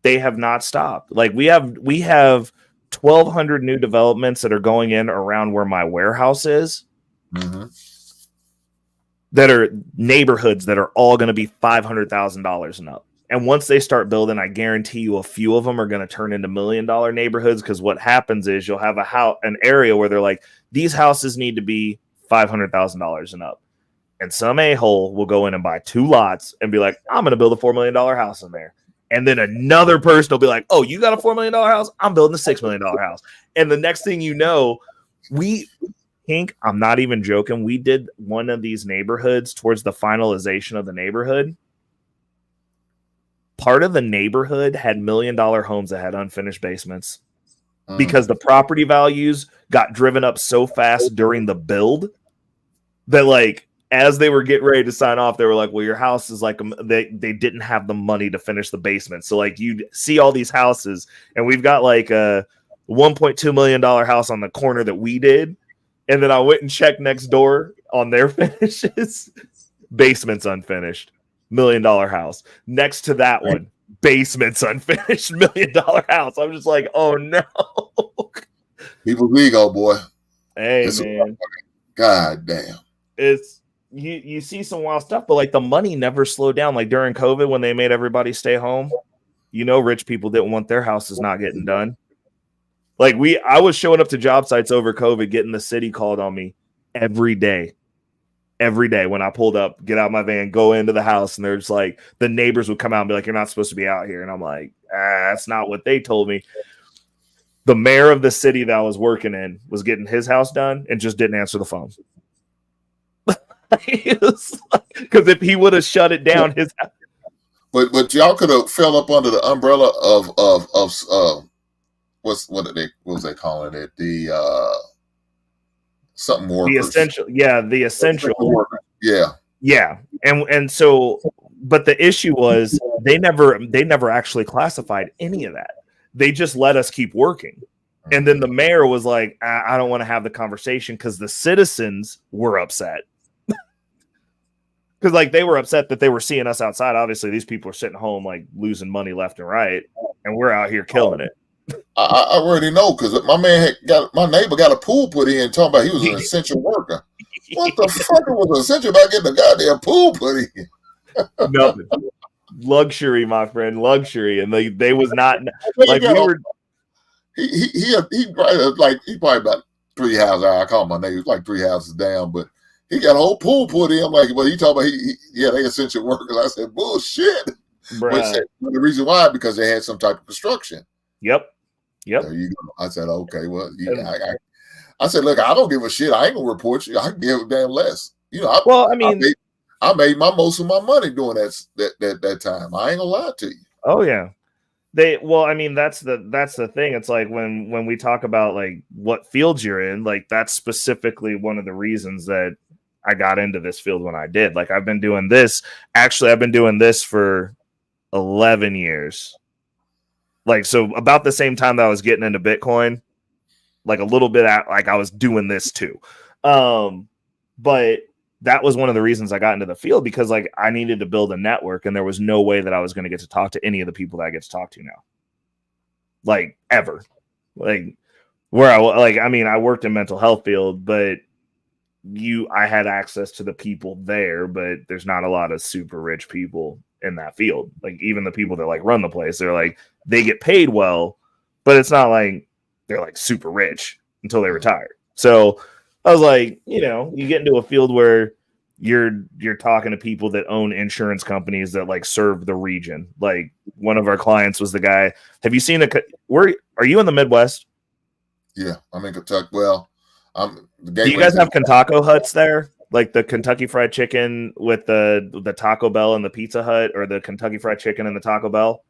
[SPEAKER 3] They have not stopped. Like we have 1,200 new developments that are going in around where my warehouse is.
[SPEAKER 2] Mm-hmm.
[SPEAKER 3] That are neighborhoods that are all going to be $500,000 and up. And once they start building, I guarantee you a few of them are going to turn into $1 million neighborhoods. Because what happens is you'll have an area where they're like, these houses need to be $500,000 and up. And some a-hole will go in and buy 2 lots and be like, I'm going to build a $4 million house in there. And then another person will be like, oh, you got a $4 million house? I'm building a $6 million house. And the next thing you know, Hink, I'm not even joking. We did one of these neighborhoods towards the finalization of the neighborhood. Part of the neighborhood had $1 million homes that had unfinished basements because the property values got driven up so fast during the build that, like, as they were getting ready to sign off, they were like, well, your house is like, they didn't have the money to finish the basement. So, like, you'd see all these houses, and we've got like a $1.2 million house on the corner that we did. And then I went and checked next door on their finishes. Basement's unfinished. $1 million house. Next to that one, basement's unfinished. $1 million house. I'm just like, oh no.
[SPEAKER 2] People's ego, boy.
[SPEAKER 3] Hey, man.
[SPEAKER 2] God damn.
[SPEAKER 3] It's you see some wild stuff, but like the money never slowed down. Like during COVID when they made everybody stay home, rich people didn't want their houses not getting done. Like I was showing up to job sites over COVID, getting the city called on me every day when I pulled up, get out my van, go into the house. And they're just like, the neighbors would come out and be like, you're not supposed to be out here. And I'm like, that's not what they told me. The mayor of the city that I was working in was getting his house done and just didn't answer the phone. Because if he would have shut it down, his house.
[SPEAKER 2] But y'all could have fell up under the umbrella of what was they calling it? The something more.
[SPEAKER 3] The essential, the essential
[SPEAKER 2] worker. Yeah.
[SPEAKER 3] And so, but the issue was they never actually classified any of that. They just let us keep working. And then the mayor was like, I don't want to have the conversation because the citizens were upset. Because like they were upset that they were seeing us outside. Obviously, these people are sitting home like losing money left and right, and we're out here killing it.
[SPEAKER 2] I already know because my neighbor got a pool put in, talking about he was an essential worker. What the fuck was essential about getting a goddamn pool put in?
[SPEAKER 3] Nothing. Luxury, my friend, luxury, and they was not like we were.
[SPEAKER 2] He probably about 3 houses. I call my neighbor like 3 houses down, but he got a whole pool put in. I'm like, well, he talking about they essential workers. I said, bullshit. But the reason why, because they had some type of construction.
[SPEAKER 3] Yep.
[SPEAKER 2] There you go. I said, okay, well, I said, look, I don't give a shit. I ain't gonna report you. I can give a damn less. I made most of my money doing that time. I ain't gonna lie to you.
[SPEAKER 3] Oh yeah. That's the thing. It's like when we talk about like what fields you're in, like that's specifically one of the reasons that I got into this field when I did. Like I've been doing this. Actually, I've been doing this for 11 years. Like, so about the same time that I was getting into Bitcoin, like a little bit like I was doing this too. But that was one of the reasons I got into the field because like I needed to build a network and there was no way that I was going to get to talk to any of the people that I get to talk to now. Like ever. Like I worked in mental health field, but I had access to the people there, but there's not a lot of super rich people in that field. Like even the people that like run the place, they're like, they get paid well, but it's not like they're like super rich until they retire. So I was like, you get into a field where you're talking to people that own insurance companies that like serve the region. Like one of our clients was the guy. Have you seen are you in the Midwest?
[SPEAKER 2] Yeah, I'm in Kentucky. Well,
[SPEAKER 3] do you guys have Kentucky huts there? Like the Kentucky Fried Chicken with the Taco Bell and the Pizza Hut, or the Kentucky Fried Chicken and the Taco Bell?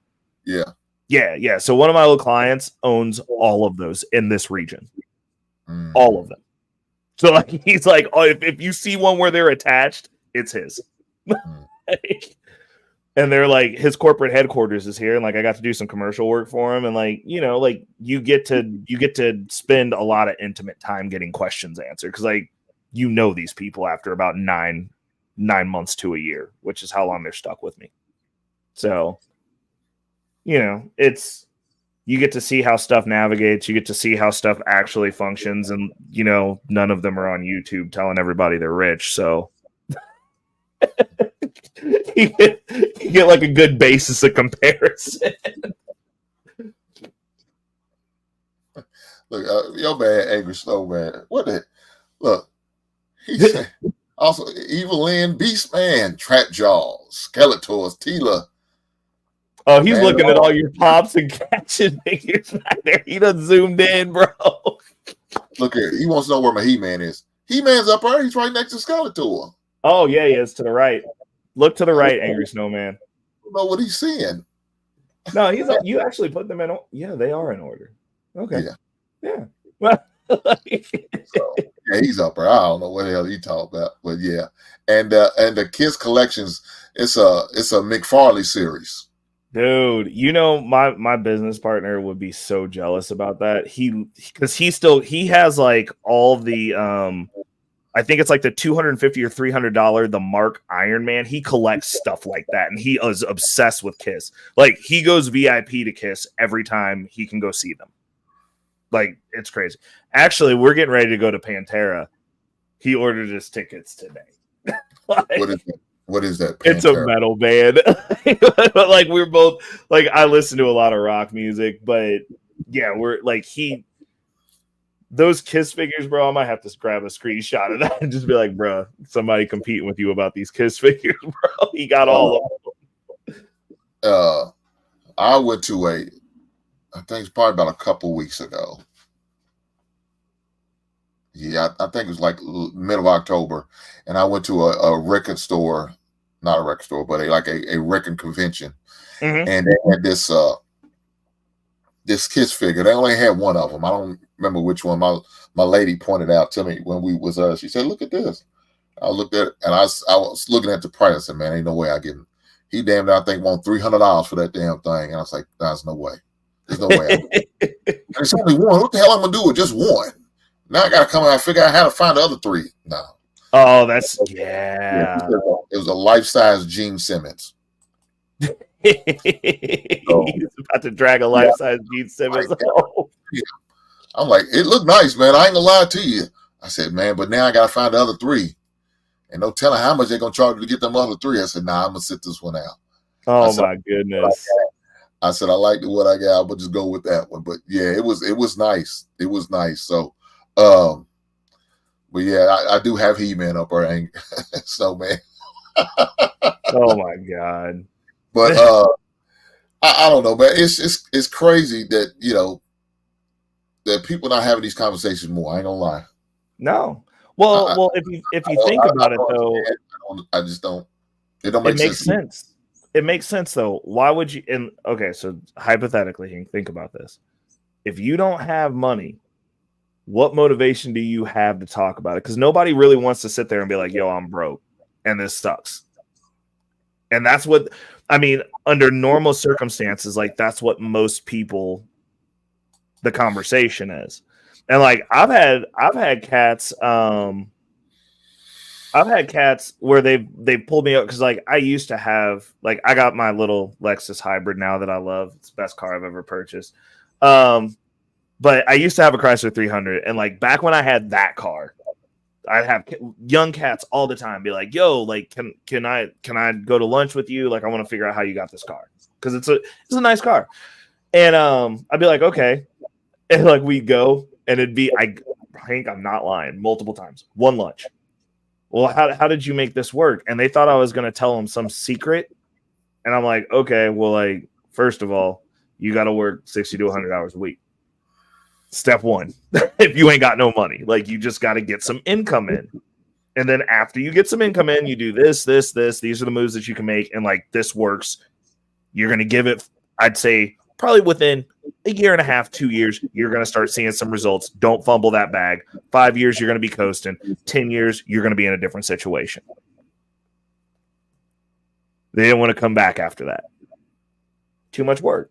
[SPEAKER 2] Yeah.
[SPEAKER 3] So one of my old clients owns all of those in this region. All of them. So like he's like, oh, if you see one where they're attached, it's his. And they're like, his corporate headquarters is here, and like I got to do some commercial work for him, and like, you know, like you get to spend a lot of intimate time getting questions answered, because like, you know, these people after about 9 months to a year, which is how long they're stuck with me. So, you know, you get to see how stuff navigates, you get to see how stuff actually functions, and you know, none of them are on YouTube telling everybody they're rich, so you get like a good basis of comparison.
[SPEAKER 2] Look, your man, Angry Snowman. What the look? He said also Evil Lynn, Beast Man, Trap Jaws, Skeletors, Tila.
[SPEAKER 3] Oh, he's man, looking at all your pops and catching figures back there. He done zoomed in, bro.
[SPEAKER 2] Look here, he wants to know where my He-Man is. He-Man's up there. He's right next to Skeletor.
[SPEAKER 3] Oh yeah, he is to the right. Look to the right, Angry Snowman.
[SPEAKER 2] I don't know what he's seeing.
[SPEAKER 3] No, you actually put them in. Yeah, they are in order. Okay. Yeah. Well,
[SPEAKER 2] so, yeah, he's up there. I don't know what the hell he talking about, but yeah. And the Kiss Collections, it's a McFarlane series.
[SPEAKER 3] Dude, you know, my business partner would be so jealous about that. Because he has like all the I think it's like the $250 or $300 the Mark Iron Man. He collects stuff like that, and he is obsessed with Kiss. Like he goes VIP to Kiss every time he can go see them. Like it's crazy. Actually, we're getting ready to go to Pantera. He ordered his tickets today.
[SPEAKER 2] Like, what is that?
[SPEAKER 3] Pantera? It's a metal band. Like we're both like I listen to a lot of rock music, but yeah, we're like those Kiss figures, bro. I might have to grab a screenshot of that and just be like, bro, somebody competing with you about these Kiss figures, bro. He got all of
[SPEAKER 2] them. I went to I think it's probably about a couple weeks ago. Yeah, I think it was like middle of October, and I went to a record store, not a record store, but a record convention, and they had this Kiss figure. They only had one of them. I don't remember which one. My lady pointed out to me when we was she said, "Look at this." I looked at it, and I was looking at the price. I said, "Man, ain't no way I get him." He damn near I think want $300 for that damn thing, and I was like, "There's no way. There's no way." There's only one. What the hell I'm gonna do with just one? Now I gotta come out and figure out how to find the other three. No.
[SPEAKER 3] Oh, that's yeah.
[SPEAKER 2] It was a life-size Gene Simmons.
[SPEAKER 3] He's about to drag a life-size Gene Simmons.
[SPEAKER 2] I'm like, it looked nice, man. I ain't gonna lie to you. I said, man, but now I gotta find the other three. And no telling how much they're gonna charge me to get them other three. I said, nah, I'm gonna sit this one out.
[SPEAKER 3] Oh my goodness.
[SPEAKER 2] I said, I like what I got, but just go with that one. But yeah, it was nice. It was nice. So but yeah, I do have He-Man up there, so man.
[SPEAKER 3] Oh my god.
[SPEAKER 2] But I don't know, man. It's crazy that, you know, that people not having these conversations more. I ain't gonna lie.
[SPEAKER 3] No. Well, if you think about it though,
[SPEAKER 2] I just don't. It don't make sense.
[SPEAKER 3] It makes sense though. Why would you? And okay, so hypothetically, Hink, think about this. If you don't have money, what motivation do you have to talk about it? Because nobody really wants to sit there and be like, "Yo, I'm broke, and this sucks." And that's what I mean. Under normal circumstances, like that's what most people, the conversation is. And like I've had cats where they've pulled me up because like I used to have like I got my little Lexus hybrid now that I love. It's the best car I've ever purchased. But I used to have a Chrysler 300, and like back when I had that car, I'd have young cats all the time be like, "Yo, like can I go to lunch with you? Like I want to figure out how you got this car because it's a nice car." And I'd be like, "Okay," and like we go. And it'd be, I'm not lying, multiple times. One lunch. Well, how did you make this work? And they thought I was going to tell them some secret. And I'm like, okay, well, like, first of all, you got to work 60 to 100 hours a week. Step one, if you ain't got no money, like you just got to get some income in. And then after you get some income in, you do this. These are the moves that you can make. And like, this works. You're going to give it, I'd say, probably within a year and a half, 2 years, you're going to start seeing some results. Don't fumble that bag. 5 years, you're going to be coasting. 10 years, you're going to be in a different situation. They didn't want to come back after that. Too much work.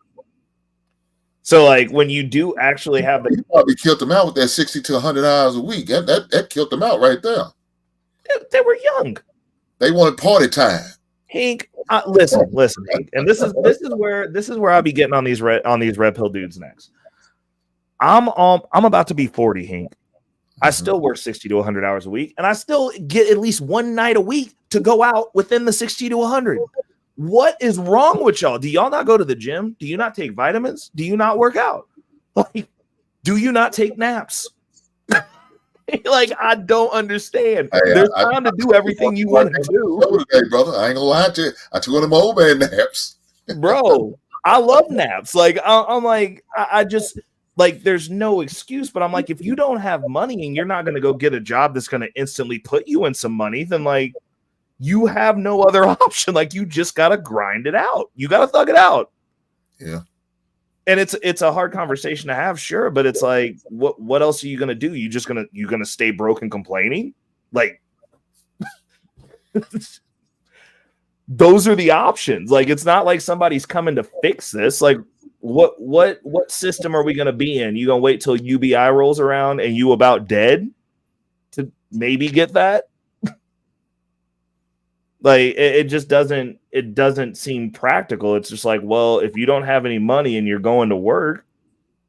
[SPEAKER 3] So, like, when you do actually have
[SPEAKER 2] you probably killed them out with that 60 to 100 hours a week. That killed them out right there.
[SPEAKER 3] They were young.
[SPEAKER 2] They wanted party time.
[SPEAKER 3] Hink, listen, Hink, and this is where I'll be getting on these red pill dudes next. I'm about to be 40, Hink. I still work 60 to 100 hours a week, and I still get at least one night a week to go out within the 60 to 100. What is wrong with y'all? Do y'all not go to the gym? Do you not take vitamins? Do you not work out? Like, do you not take naps? Like, I don't understand. There's time to do everything you want to do.
[SPEAKER 2] Hey, brother, I ain't gonna lie to you. I took one of my old man naps.
[SPEAKER 3] Bro, I love naps. Like, I'm like, I just, like, there's no excuse. But I'm like, if you don't have money and you're not going to go get a job that's going to instantly put you in some money, then, like, you have no other option. Like, you just got to grind it out. You got to thug it out.
[SPEAKER 2] Yeah.
[SPEAKER 3] And it's a hard conversation to have, sure, but it's like, what else are you gonna do? You gonna stay broke and complaining? Like, those are the options. Like, it's not like somebody's coming to fix this. Like, what system are we gonna be in? You gonna wait till UBI rolls around and you about dead to maybe get that? Like, it just doesn't seem practical. It's just like, well, if you don't have any money and you're going to work,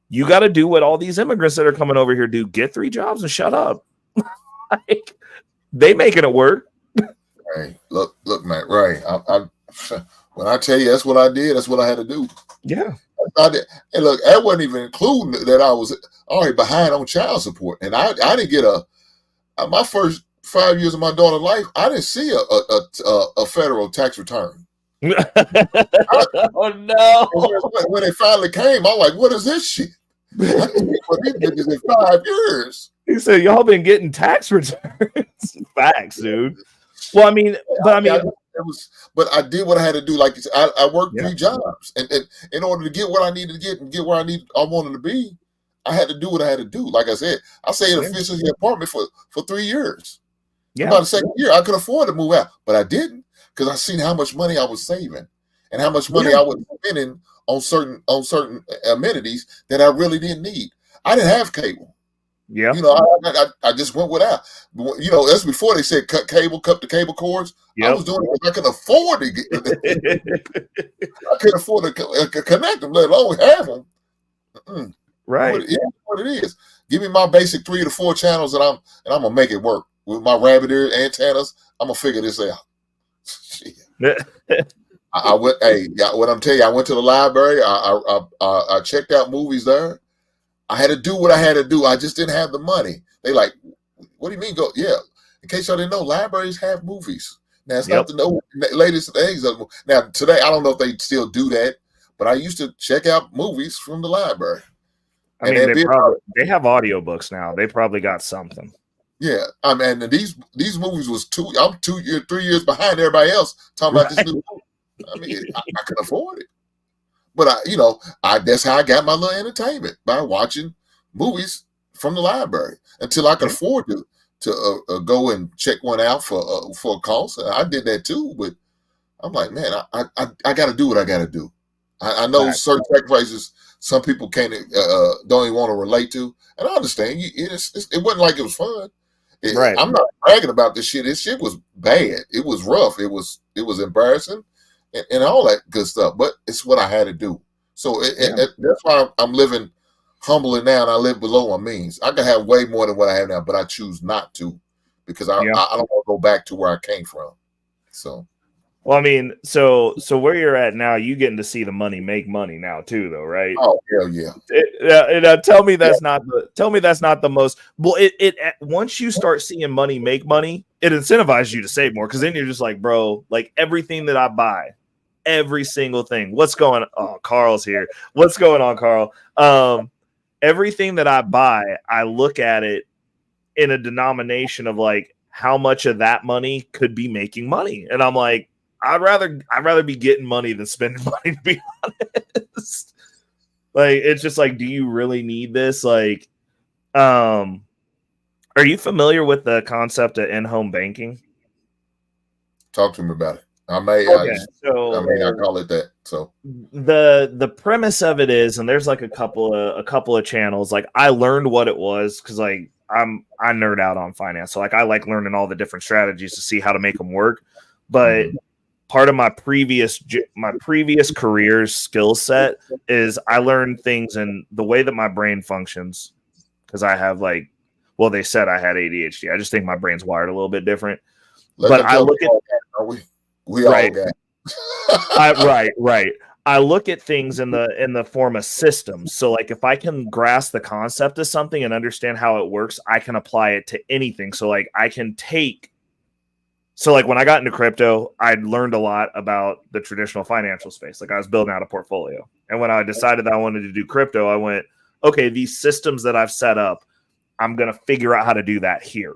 [SPEAKER 3] you got to do what all these immigrants that are coming over here do. Get 3 jobs and shut up. Like, they making it work.
[SPEAKER 2] Hey, look, man. Right. When I tell you that's what I did, that's what I had to do.
[SPEAKER 3] Yeah.
[SPEAKER 2] I did. And look, that wasn't even including that I was already behind on child support. And I didn't get my first 5 years of my daughter's life, I didn't see a federal tax return.
[SPEAKER 3] Oh no!
[SPEAKER 2] When it finally came, I'm like, "What is this shit?" I didn't what he did this in 5 years.
[SPEAKER 3] He said, "Y'all been getting tax returns." Facts, dude. Well, I mean,
[SPEAKER 2] but I did what I had to do. Like I worked 3 jobs, and in order to get what I needed to get and get where I wanted to be, I had to do what I had to do. Like I said, I stayed in a efficiency apartment for 3 years. Yeah. About the second year, I could afford to move out, but I didn't because I seen how much money I was saving and how much money I was spending on certain amenities that I really didn't need. I didn't have cable.
[SPEAKER 3] Yeah,
[SPEAKER 2] you know, I just went without. You know, that's before they said cut the cable cords. Yep. I was doing it because I could afford to get. I couldn't afford to connect them, let alone have them.
[SPEAKER 3] Right,
[SPEAKER 2] what it is. Give me my basic 3 to 4 channels, and I'm gonna make it work. With my rabbit ear antennas, I'm gonna figure this out. I went. Hey, what I'm telling you, I went to the library. I checked out movies there. I had to do what I had to do. I just didn't have the money. They like, what do you mean? Go, yeah. In case y'all didn't know, libraries have movies. Now it's not the latest things. Now today, I don't know if they still do that, but I used to check out movies from the library.
[SPEAKER 3] I mean, they have audiobooks now. They probably got something.
[SPEAKER 2] Yeah, I mean, these movies was 3 years behind everybody else talking about this new movie. I mean, I could afford it, but that's how I got my little entertainment, by watching movies from the library until I could afford to go and check one out for a cost. I did that too, but I'm like, man, I got to do what I got to do. I know certain sacrifices some people can't don't even want to relate to, and I understand. It wasn't like it was fun. Right. I'm not bragging about this shit. This shit was bad. It was rough. It was embarrassing and all that good stuff. But it's what I had to do. So that's why I'm living humbly now, and I live below my means. I could have way more than what I have now, but I choose not to because I don't want to go back to where I came from. So.
[SPEAKER 3] Well, I mean, so where you're at now, you getting to see the money make money now too, though, right?
[SPEAKER 2] Oh hell yeah!
[SPEAKER 3] Tell me that's not the most. Well, it once you start seeing money make money, it incentivizes you to save more because then you're just like, bro, like everything that I buy, every single thing. What's going on? Oh, Carl's here. What's going on, Carl? Everything that I buy, I look at it in a denomination of like how much of that money could be making money, and I'm like. I'd rather be getting money than spending money, to be honest. Like, it's just like, do you really need this? Like, are you familiar with the concept of in-home banking?
[SPEAKER 2] Talk to me about it. I may not call it that. So
[SPEAKER 3] the premise of it is, and there's like a couple of channels. Like I learned what it was because like I nerd out on finance, so like I like learning all the different strategies to see how to make them work. But part of my previous career's skill set is I learned things in the way that my brain functions because I have like, well, they said I had ADHD. I just think my brain's wired a little bit different. But I look at
[SPEAKER 2] we all got
[SPEAKER 3] right. I look at things in the form of systems. So like if I can grasp the concept of something and understand how it works, I can apply it to anything. So like I can so like when I got into crypto, I'd learned a lot about the traditional financial space. Like I was building out a portfolio. And when I decided that I wanted to do crypto, I went, okay, these systems that I've set up, I'm going to figure out how to do that here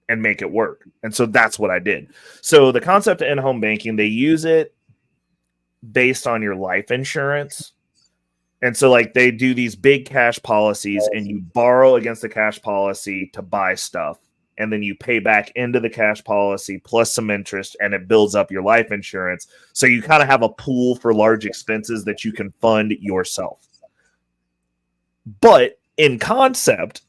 [SPEAKER 3] and make it work. And so that's what I did. So the concept of in-home banking, they use it based on your life insurance. And so like they do these big cash policies and you borrow against the cash policy to buy stuff. And then you pay back into the cash policy plus some interest and it builds up your life insurance. So you kind of have a pool for large expenses that you can fund yourself. But in concept,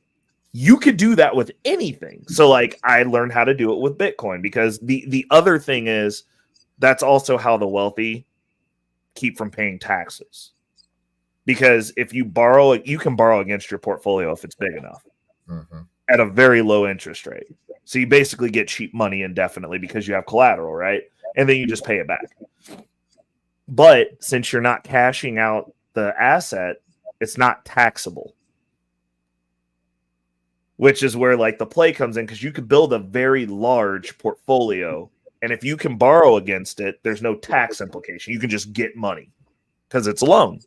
[SPEAKER 3] you could do that with anything. So like I learned how to do it with Bitcoin because the other thing is that's also how the wealthy keep from paying taxes. Because if you borrow, you can borrow against your portfolio if it's big enough at a very low interest rate. So you basically get cheap money indefinitely because you have collateral, right? And then you just pay it back. But since you're not cashing out the asset, it's not taxable. Which is where like the play comes in because you could build a very large portfolio. And if you can borrow against it, there's no tax implication. You can just get money because it's a loan.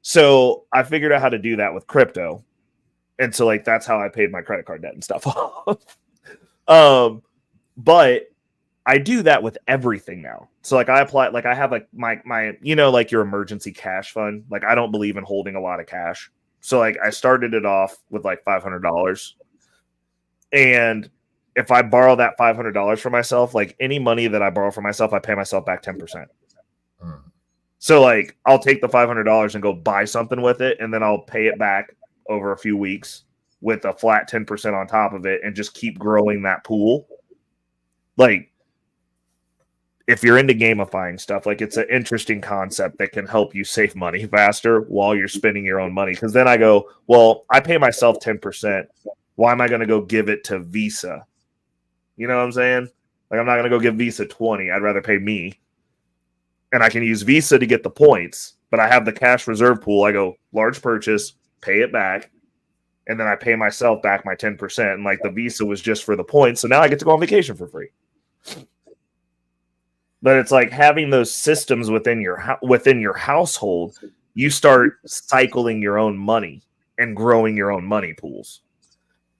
[SPEAKER 3] So I figured out how to do that with crypto. And so like that's how I paid my credit card debt and stuff off. But I do that with everything now. So like I apply, like I have like my like your emergency cash fund. Like I don't believe in holding a lot of cash. So like I started it off with like $500. And if I borrow that $500 for myself, like any money that I borrow for myself, I pay myself back 10%. So like I'll take the $500 and go buy something with it. And then I'll pay it back over a few weeks with a flat 10% on top of it and just keep growing that pool. Like if you're into gamifying stuff, like it's an interesting concept that can help you save money faster while you're spending your own money. Because then I go, well, I pay myself 10%. Why am I going to go give it to Visa? You know what I'm saying? Like I'm not going to go give Visa 20. I'd rather pay me. And I can use Visa to get the points, but I have the cash reserve pool. I go large purchase, pay it back, and then I pay myself back my 10%. And like the Visa was just for the points. So now I get to go on vacation for free. But it's like having those systems within your household, you start cycling your own money and growing your own money pools.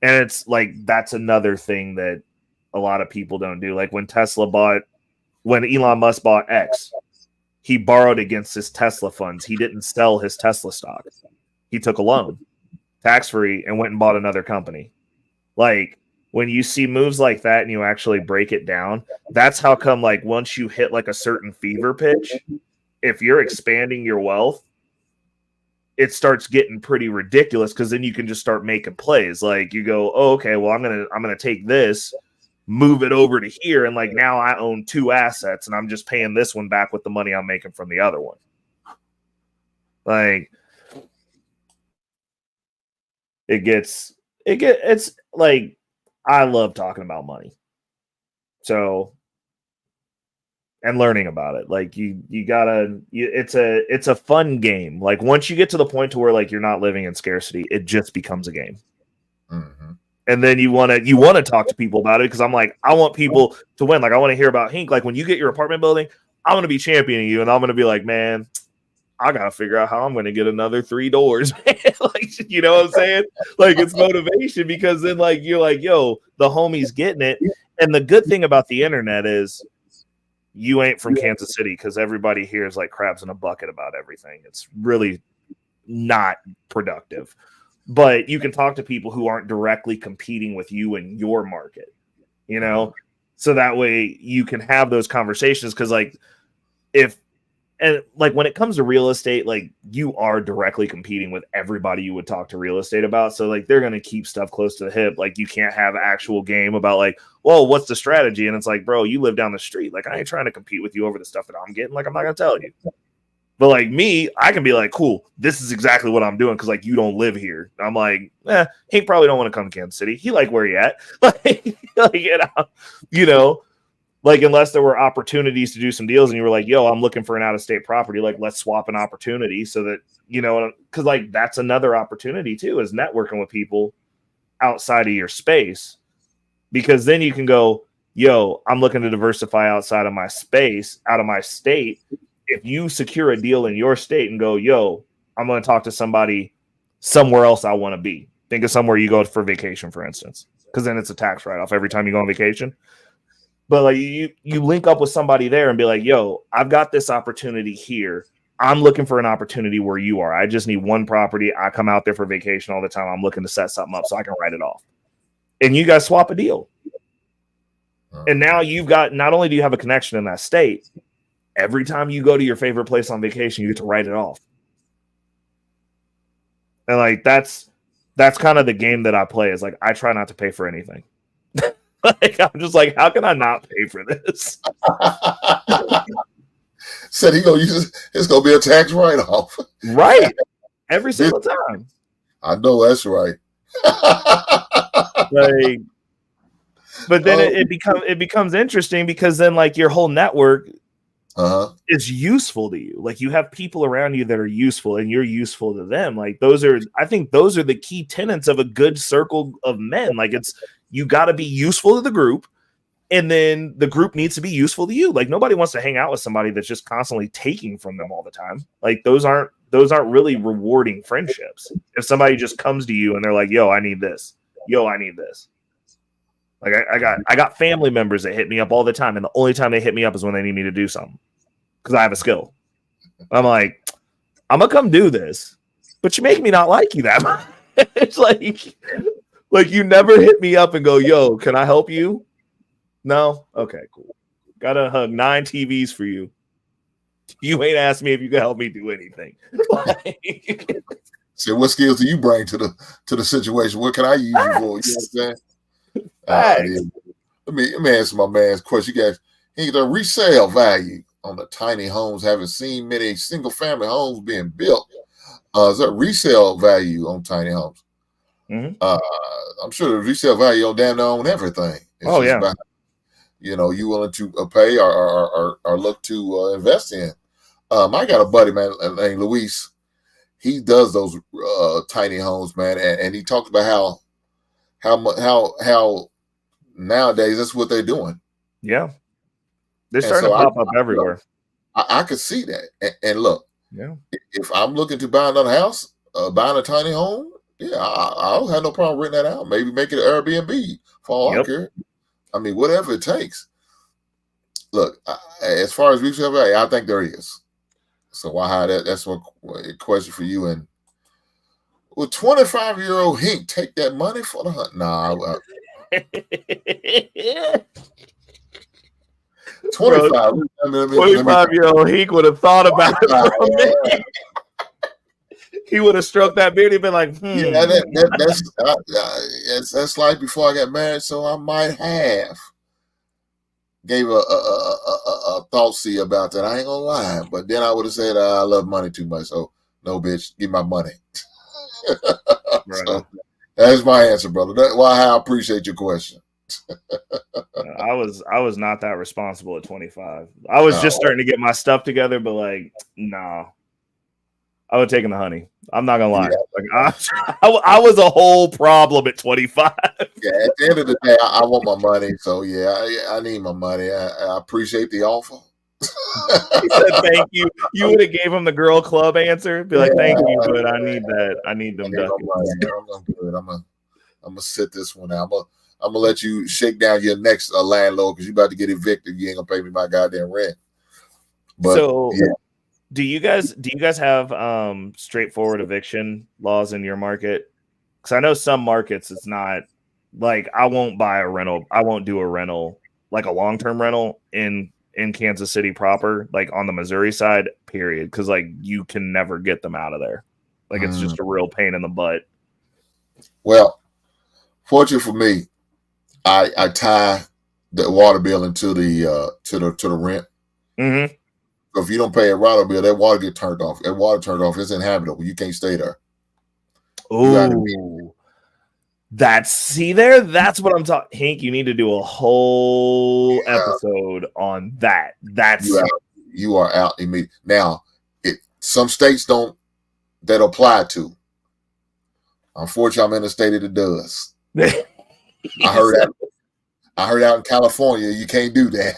[SPEAKER 3] And it's like that's another thing that a lot of people don't do. Like when Elon Musk bought X, he borrowed against his Tesla funds. He didn't sell his Tesla stock. He took a loan, tax-free, and went and bought another company. Like when you see moves like that and you actually break it down, that's how come like once you hit like a certain fever pitch, if you're expanding your wealth, it starts getting pretty ridiculous because then you can just start making plays. Like you go, oh, okay, well, I'm gonna take this, move it over to here, and like now I own 2 assets and I'm just paying this one back with the money I'm making from the other one. Like it's like I love talking about money. So and learning about it. Like it's a fun game. Like once you get to the point to where like you're not living in scarcity, it just becomes a game. And then you want to talk to people about it because I'm like, I want people to win. Like I want to hear about Hink. Like when you get your apartment building, I'm going to be championing you and I'm going to be like, man, I got to figure out how I'm going to get another 3 doors. Like, you know what I'm saying? Like it's motivation because then like, you're like, yo, the homie's getting it. And the good thing about the internet is you ain't from Kansas City because everybody here is like crabs in a bucket about everything. It's really not productive. But you can talk to people who aren't directly competing with you in your market, you know? So that way you can have those conversations. Cause like when it comes to real estate, like you are directly competing with everybody you would talk to real estate about. So like they're going to keep stuff close to the hip. Like you can't have actual game about like, well, what's the strategy? And it's like, bro, you live down the street. Like I ain't trying to compete with you over the stuff that I'm getting. Like I'm not going to tell you. But like me, I can be like, cool, this is exactly what I'm doing because like you don't live here. I'm like, Hink probably don't want to come to Kansas City. He like where he at. Like like unless there were opportunities to do some deals and you were like, yo, I'm looking for an out-of-state property. Like let's swap an opportunity so that, because like that's another opportunity too, is networking with people outside of your space. Because then you can go, yo, I'm looking to diversify outside of my space, out of my state. If you secure a deal in your state and go, yo, I'm going to talk to somebody somewhere else I want to be. Think of somewhere you go for vacation, for instance, because then it's a tax write-off every time you go on vacation. But like you link up with somebody there and be like, yo, I've got this opportunity here. I'm looking for an opportunity where you are. I just need one property. I come out there for vacation all the time. I'm looking to set something up so I can write it off. And you guys swap a deal. And now you've got, not only do you have a connection in that state, every time you go to your favorite place on vacation, you get to write it off. And like that's kind of the game that I play, is like I try not to pay for anything. Like I'm just like, how can I not pay for this?
[SPEAKER 2] Said he gonna use it, it's gonna be a tax write-off.
[SPEAKER 3] Right. Every single time.
[SPEAKER 2] I know that's right.
[SPEAKER 3] Like, but then it becomes interesting because then like your whole network is useful to you. Like you have people around you that are useful and you're useful to them. Like I think those are the key tenets of a good circle of men. Like you got to be useful to the group, and then the group needs to be useful to you. Like nobody wants to hang out with somebody that's just constantly taking from them all the time. Like those aren't really rewarding friendships. If somebody just comes to you and they're like, yo, I need this. Yo, I need this. Like I got family members that hit me up all the time, and the only time they hit me up is when they need me to do something because I have a skill. I'm like, I'm gonna come do this, but you make me not like you that much. It's like you never hit me up and go, yo, can I help you? No? Okay, cool. Gotta hug 9 TVs for you. You ain't asked me if you can help me do anything.
[SPEAKER 2] So what skills do you bring to the situation? What can I use you for? You know what I'm saying? Let me answer my man's question. You guys, the resale value on the tiny homes. Haven't seen many single family homes being built. Is there resale value on tiny homes? Mm-hmm. I'm sure the resale value on damn near on everything. It's about, you willing to pay or look to invest in. I got a buddy, man, named Luis. He does those tiny homes, man, and he talks about how nowadays that's what they're doing.
[SPEAKER 3] Yeah, they're starting to pop up everywhere.
[SPEAKER 2] I could see that, and look, if I'm looking to buy another house, buying a tiny home, I don't have no problem renting that out. Maybe make it an Airbnb for all I care. I mean, whatever it takes. Look, as far as resale value, I think there is. So that's one question for you. And will 25-year-old Hink take that money for the hunt? Nah.
[SPEAKER 3] 25-year-old Hink would have thought about it for a minute. He would have stroked that beard and been like,
[SPEAKER 2] Yeah, that's like before I got married, so I might have gave a thought see about that. I ain't gonna lie, but then I would have said I love money too much, so no, bitch, give my money. Right. So that's my answer, brother. That's why I appreciate your question.
[SPEAKER 3] I was not that responsible at 25. I was just starting to get my stuff together, but like, nah. I would have taken the honey. I'm not gonna lie. Yeah. Like I was a whole problem at 25.
[SPEAKER 2] Yeah, at the end of the day, I want my money. So I need my money. I appreciate the offer.
[SPEAKER 3] He said thank you. You would have gave him the girl club answer. Be like, thank you, but I need that. I need them ducats.
[SPEAKER 2] I'm good. I'm gonna sit this one out. I'm gonna let you shake down your next landlord because you about to get evicted. You ain't gonna pay me my goddamn rent. But
[SPEAKER 3] so, Do you guys have straightforward eviction laws in your market? Because I know some markets it's not like I won't buy a rental. I won't do a rental like a long-term rental in Kansas City proper, like on the Missouri side, period. Because like you can never get them out of there. Like it's just a real pain in the butt.
[SPEAKER 2] Well, fortunately for me, I tie the water bill into the rent.
[SPEAKER 3] Mm-hmm.
[SPEAKER 2] So if you don't pay a water bill, that water get turned off. That water turned off. It's inhabitable. You can't stay there.
[SPEAKER 3] Oh, that's what I'm talking. Hink, you need to do a whole episode on that. That's
[SPEAKER 2] you are out immediately. Now, some states don't that apply to. Unfortunately, I'm in a state that it does. I heard out in California you can't do that.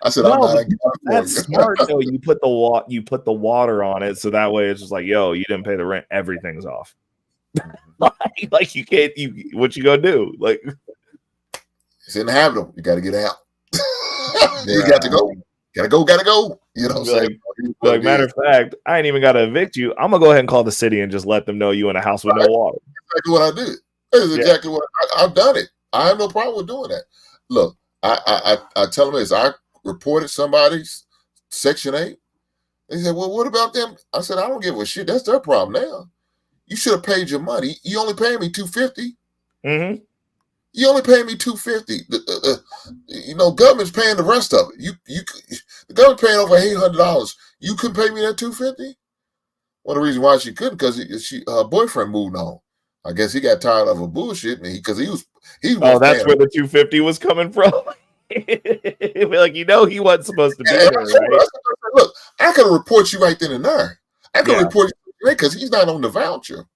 [SPEAKER 2] I said, I'm not in California.
[SPEAKER 3] That's smart though. You put the water on it, so that way it's just like, yo, you didn't pay the rent, everything's off. like you can't. What you gonna do? Like
[SPEAKER 2] it's inhabitable. You got to get out. You got to go. Gotta go. You know what I'm saying?
[SPEAKER 3] Like matter of fact, I ain't even got to evict you. I'm gonna go ahead and call the city and just let them know you in a house with no water.
[SPEAKER 2] That's exactly what I did. That is exactly what I've done it. I have no problem with doing that. Look, I tell them this. I reported somebody's Section 8. They said, well, what about them? I said, I don't give a shit. That's their problem now. You should have paid your money. You only paid me $250.
[SPEAKER 3] Mm-hmm.
[SPEAKER 2] You only paid me $250. Government's paying the rest of it. The government paying over $800. You couldn't pay me that $250. Well, the reason why she couldn't because her boyfriend moved on. I guess he got tired of her bullshit because he was.
[SPEAKER 3] Oh, that's where the $250 was coming from. Like he wasn't supposed to be there. Right?
[SPEAKER 2] Look, I could report you right then and there. I could report you because he's not on the voucher.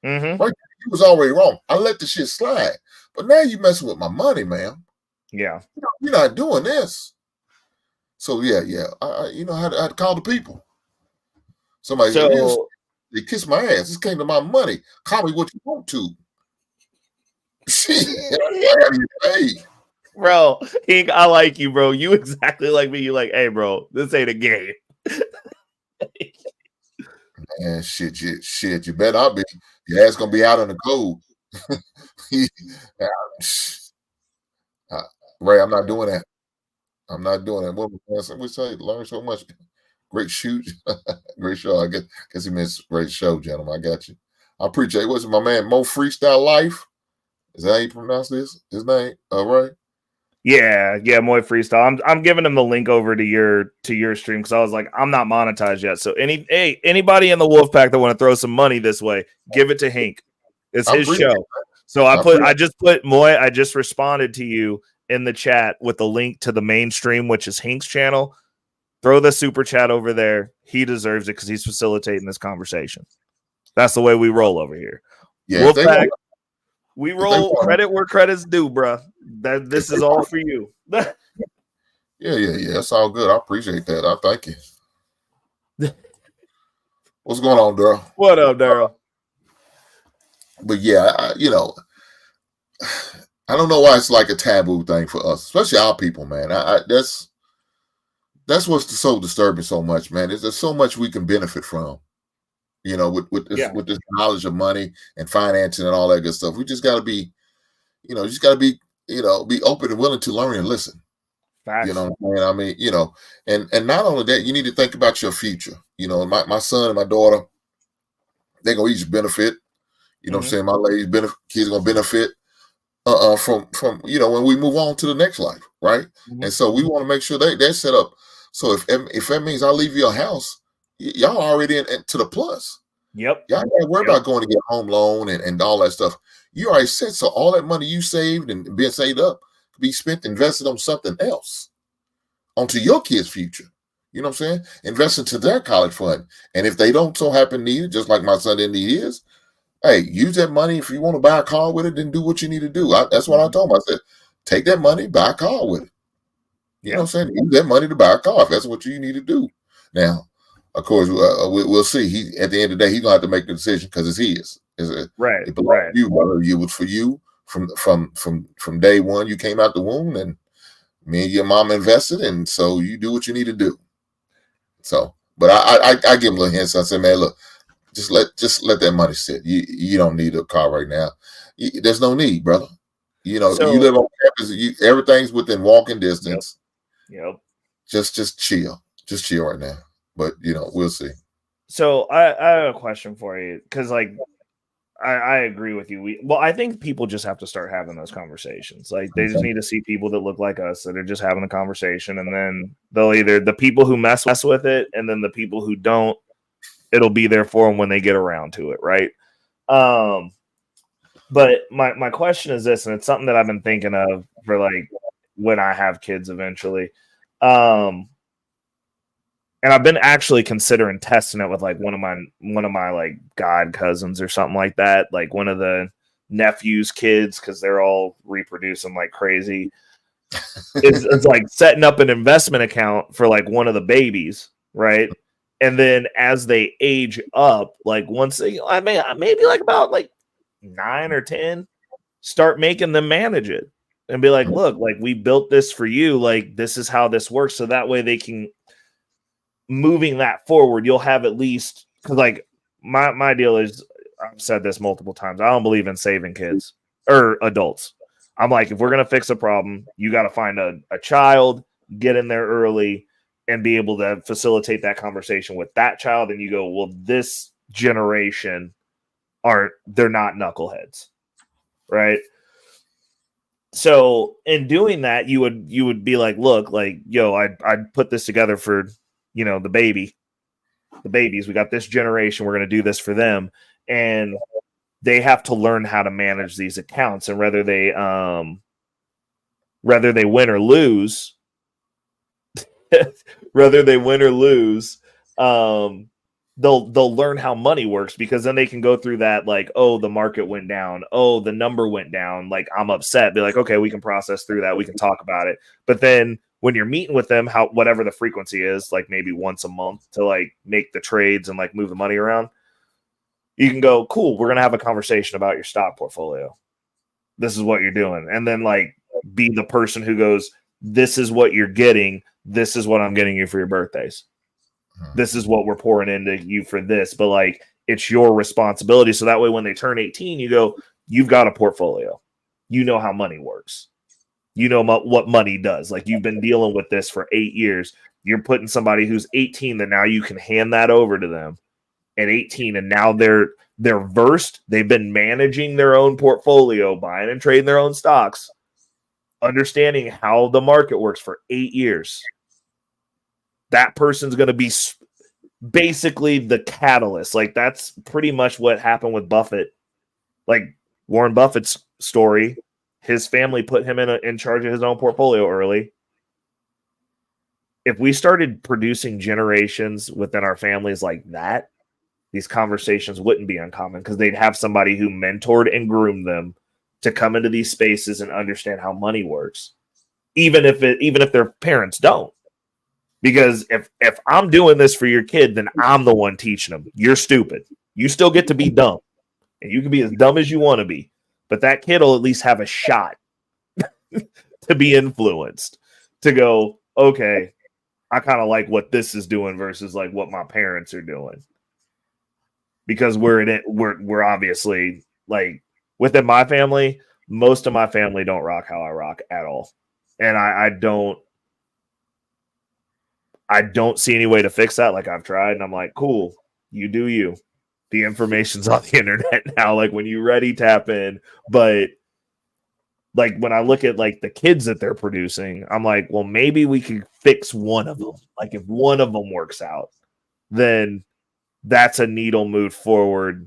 [SPEAKER 3] Mm-hmm.
[SPEAKER 2] Right? He was already wrong. I let the shit slide. But now you messing with my money, man.
[SPEAKER 3] Yeah.
[SPEAKER 2] You're not doing this. So yeah. I had to call the people. Somebody they kiss my ass. This came to my money. Call me what you want to. Shit.
[SPEAKER 3] Bro, Hink, I like you, bro. You exactly like me. You like, hey, bro, this ain't a game.
[SPEAKER 2] Man, shit, you better not be. Your ass gonna be out in the cold. Ray, I'm not doing that. I'm not doing that. What we say? Learn so much. Great shoot. Great show. I guess he meant great show, gentlemen. I got you. I appreciate it. What's my man? Mo Freestyle Life. Is that how you pronounce this? His name? All right.
[SPEAKER 3] Yeah, Moy Freestyle. I'm giving him the link over to your stream because I was like, I'm not monetized yet. So anybody in the Wolfpack that want to throw some money this way, give it to Hink. It's his show. So I just put Moy. I just responded to you in the chat with the link to the main stream, which is Hink's channel. Throw the super chat over there. He deserves it because he's facilitating this conversation. That's the way we roll over here.
[SPEAKER 2] Yeah,
[SPEAKER 3] Wolfpack, we roll credit where credit's due, bro. This is all for you.
[SPEAKER 2] Yeah. That's all good. I appreciate that. I thank you. What's going on, Daryl?
[SPEAKER 3] What up, Daryl?
[SPEAKER 2] But yeah, I don't know why it's like a taboo thing for us, especially our people, man. That's what's so disturbing so much, man. There's so much we can benefit from, with this knowledge of money and financing and all that good stuff. We just got to be, be open and willing to learn and listen.
[SPEAKER 3] Facts.
[SPEAKER 2] You know what I mean? And not only that, you need to think about your future. My son and my daughter, they're gonna each benefit. You know what I'm saying? My lady's kids gonna benefit from when we move on to the next life, right? Mm-hmm. And so we want to make sure they're set up. So if that means I leave your house, y'all already into the plus.
[SPEAKER 3] Yep.
[SPEAKER 2] Y'all can't worry about going to get home loan and all that stuff. You already said so. All that money you saved and been saved up could be spent invested on something else, onto your kids' future. You know what I'm saying? Invest into their college fund. And if they don't so happen need it, just like my son didn't need his, hey, use that money. If you want to buy a car with it, then do what you need to do. That's what I told him. I said, take that money, buy a car with it. You know what I'm saying? Use that money to buy a car if that's what you need to do. Now, of course, we'll see. At the end of the day, he's gonna have to make the decision because it's his.
[SPEAKER 3] Right.
[SPEAKER 2] It belongs to you, brother. It was for you from day one. You came out the womb, and me and your mom invested, and so you do what you need to do. So, but I give him a little hints. I said, man, look, just let that money sit. You don't need a car right now. There's no need, brother. You live on campus. Everything's within walking distance.
[SPEAKER 3] Yep.
[SPEAKER 2] Just chill. Just chill right now. But we'll see.
[SPEAKER 3] So I have a question for you, because like I agree with you. I think people just have to start having those conversations. Like they just need to see people that look like us that are just having a conversation, and then they'll either the people who mess with it, and then the people who don't, it'll be there for them when they get around to it, right? But my question is this, and it's something that I've been thinking of for like when I have kids eventually. And I've been actually considering testing it with like one of my like god cousins or something like that, like one of the nephew's kids, because they're all reproducing like crazy. It's like setting up an investment account for like one of the babies, right? And then as they age up, like once they, maybe like about like 9 or 10, start making them manage it and be like, look, like we built this for you, like this is how this works, so that way they can. Moving that forward, you'll have at least, because like my deal is, I've said this multiple times, I don't believe in saving kids or adults. I'm like, if we're gonna fix a problem, you got to find a child, get in there early, and be able to facilitate that conversation with that child. And you go, well, this generation they're not knuckleheads, right? So in doing that, you would be like, look, like, yo, I'd put this together for the babies. We got this generation. We're going to do this for them. And they have to learn how to manage these accounts. And whether they win or lose, they'll learn how money works, because then they can go through that, like, oh, the market went down. Oh, the number went down. Like, I'm upset. Be like, okay, we can process through that. We can talk about it. But then when you're meeting with them, whatever the frequency is, like maybe once a month to like make the trades and like move the money around, you can go, cool, we're going to have a conversation about your stock portfolio. This is what you're doing. And then like be the person who goes, this is what you're getting. This is what I'm getting you for your birthdays. This is what we're pouring into you for this. But like, it's your responsibility. So that way, when they turn 18, you go, you've got a portfolio. You know how money works. You know what money does. Like, you've been dealing with this for 8 years. You're putting somebody who's 18 that now you can hand that over to them at 18. And now they're versed. They've been managing their own portfolio, buying and trading their own stocks, understanding how the market works for 8 years. That person's going to be basically the catalyst. Like, that's pretty much what happened with Buffett. Like, Warren Buffett's story, his family put him in charge of his own portfolio early. If we started producing generations within our families like that, these conversations wouldn't be uncommon, because they'd have somebody who mentored and groomed them to come into these spaces and understand how money works, even if their parents don't. Because if I'm doing this for your kid, then I'm the one teaching them. You're stupid. You still get to be dumb, and you can be as dumb as you want to be. But that kid will at least have a shot to be influenced, to go, okay, I kind of like what this is doing versus like what my parents are doing. Because we're obviously, like, within my family, most of my family don't rock how I rock at all. And I don't see any way to fix that. Like, I've tried, and I'm like, cool, you do you. The information's on the internet now. Like, when you're ready, tap in. But like, when I look at like the kids that they're producing, I'm like, well, maybe we could fix one of them. Like, if one of them works out, then that's a needle moved forward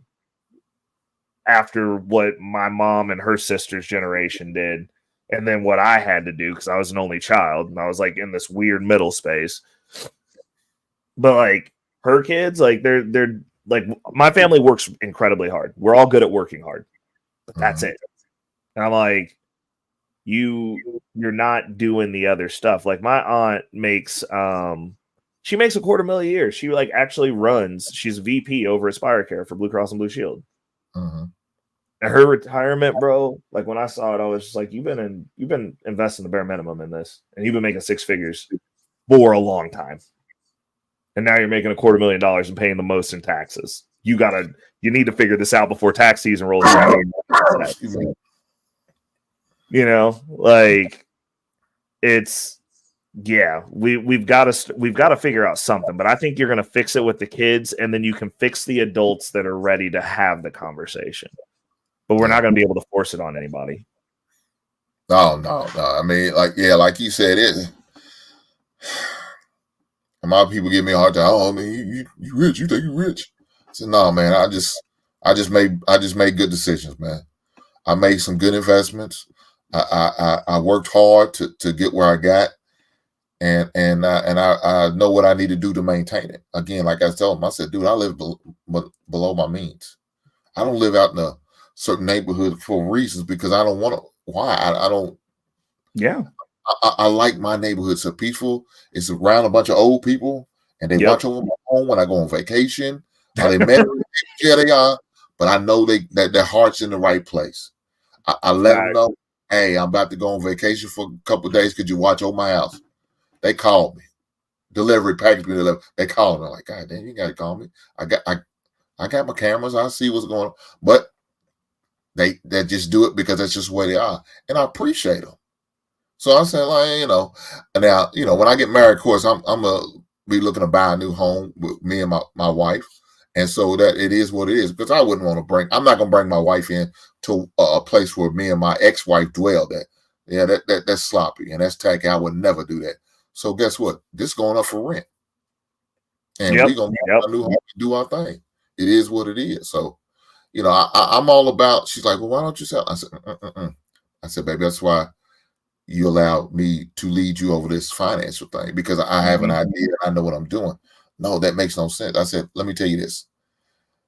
[SPEAKER 3] after what my mom and her sister's generation did. And then what I had to do, because I was an only child and I was like in this weird middle space. But like, her kids, like, they're like, my family works incredibly hard. We're all good at working hard, but that's it. And I'm like, you're not doing the other stuff. Like, my aunt makes she makes $250,000 a year. She like actually runs. She's VP over AspireCare for Blue Cross and Blue Shield. And her retirement, bro, like, when I saw it, I was just like, you've been investing the bare minimum in this, and you've been making 6 figures for a long time. And now you're making $250,000 and paying the most in taxes. You need to figure this out before tax season rolls around. Like it's we've got to figure out something, but I think you're going to fix it with the kids, and then you can fix the adults that are ready to have the conversation. But we're not going to be able to force it on anybody.
[SPEAKER 2] No. I mean, like you said, a lot of people give me a hard time. Oh, man, you rich? You think you rich? I said, no, man. I just made good decisions, man. I made some good investments. I worked hard to get where I got, and I know what I need to do to maintain it. Again, like I told him, I said, dude, I live below my means. I don't live out in a certain neighborhood for reasons because I don't want to. Why? I don't.
[SPEAKER 3] Yeah.
[SPEAKER 2] I like my neighborhood so peaceful. It's around a bunch of old people, and they watch over my home when I go on vacation. Are they married? Yeah, they are. But I know that their heart's in the right place. I let them know, hey, I'm about to go on vacation for a couple of days. Could you watch over my house? They called me. Delivery, package me delivered. They called me. I'm like, God damn, you gotta call me. I got my cameras. I see what's going on. But they just do it because that's just where they are. And I appreciate them. So I said, like, now, when I get married, of course, I'm gonna be looking to buy a new home with me and my wife. And so that it is what it is, because I wouldn't want to I'm not gonna bring my wife in to a place where me and my ex-wife dwelled at. Yeah, that's sloppy and that's tacky. I would never do that. So guess what? This going up for rent. And we're gonna buy a new home and do our thing. It is what it is. So, I'm all about, she's like, well, why don't you sell? I said, I said, baby, that's why you allowed me to lead you over this financial thing, because I have an idea. I know what I'm doing. No, that makes no sense. I said, let me tell you this.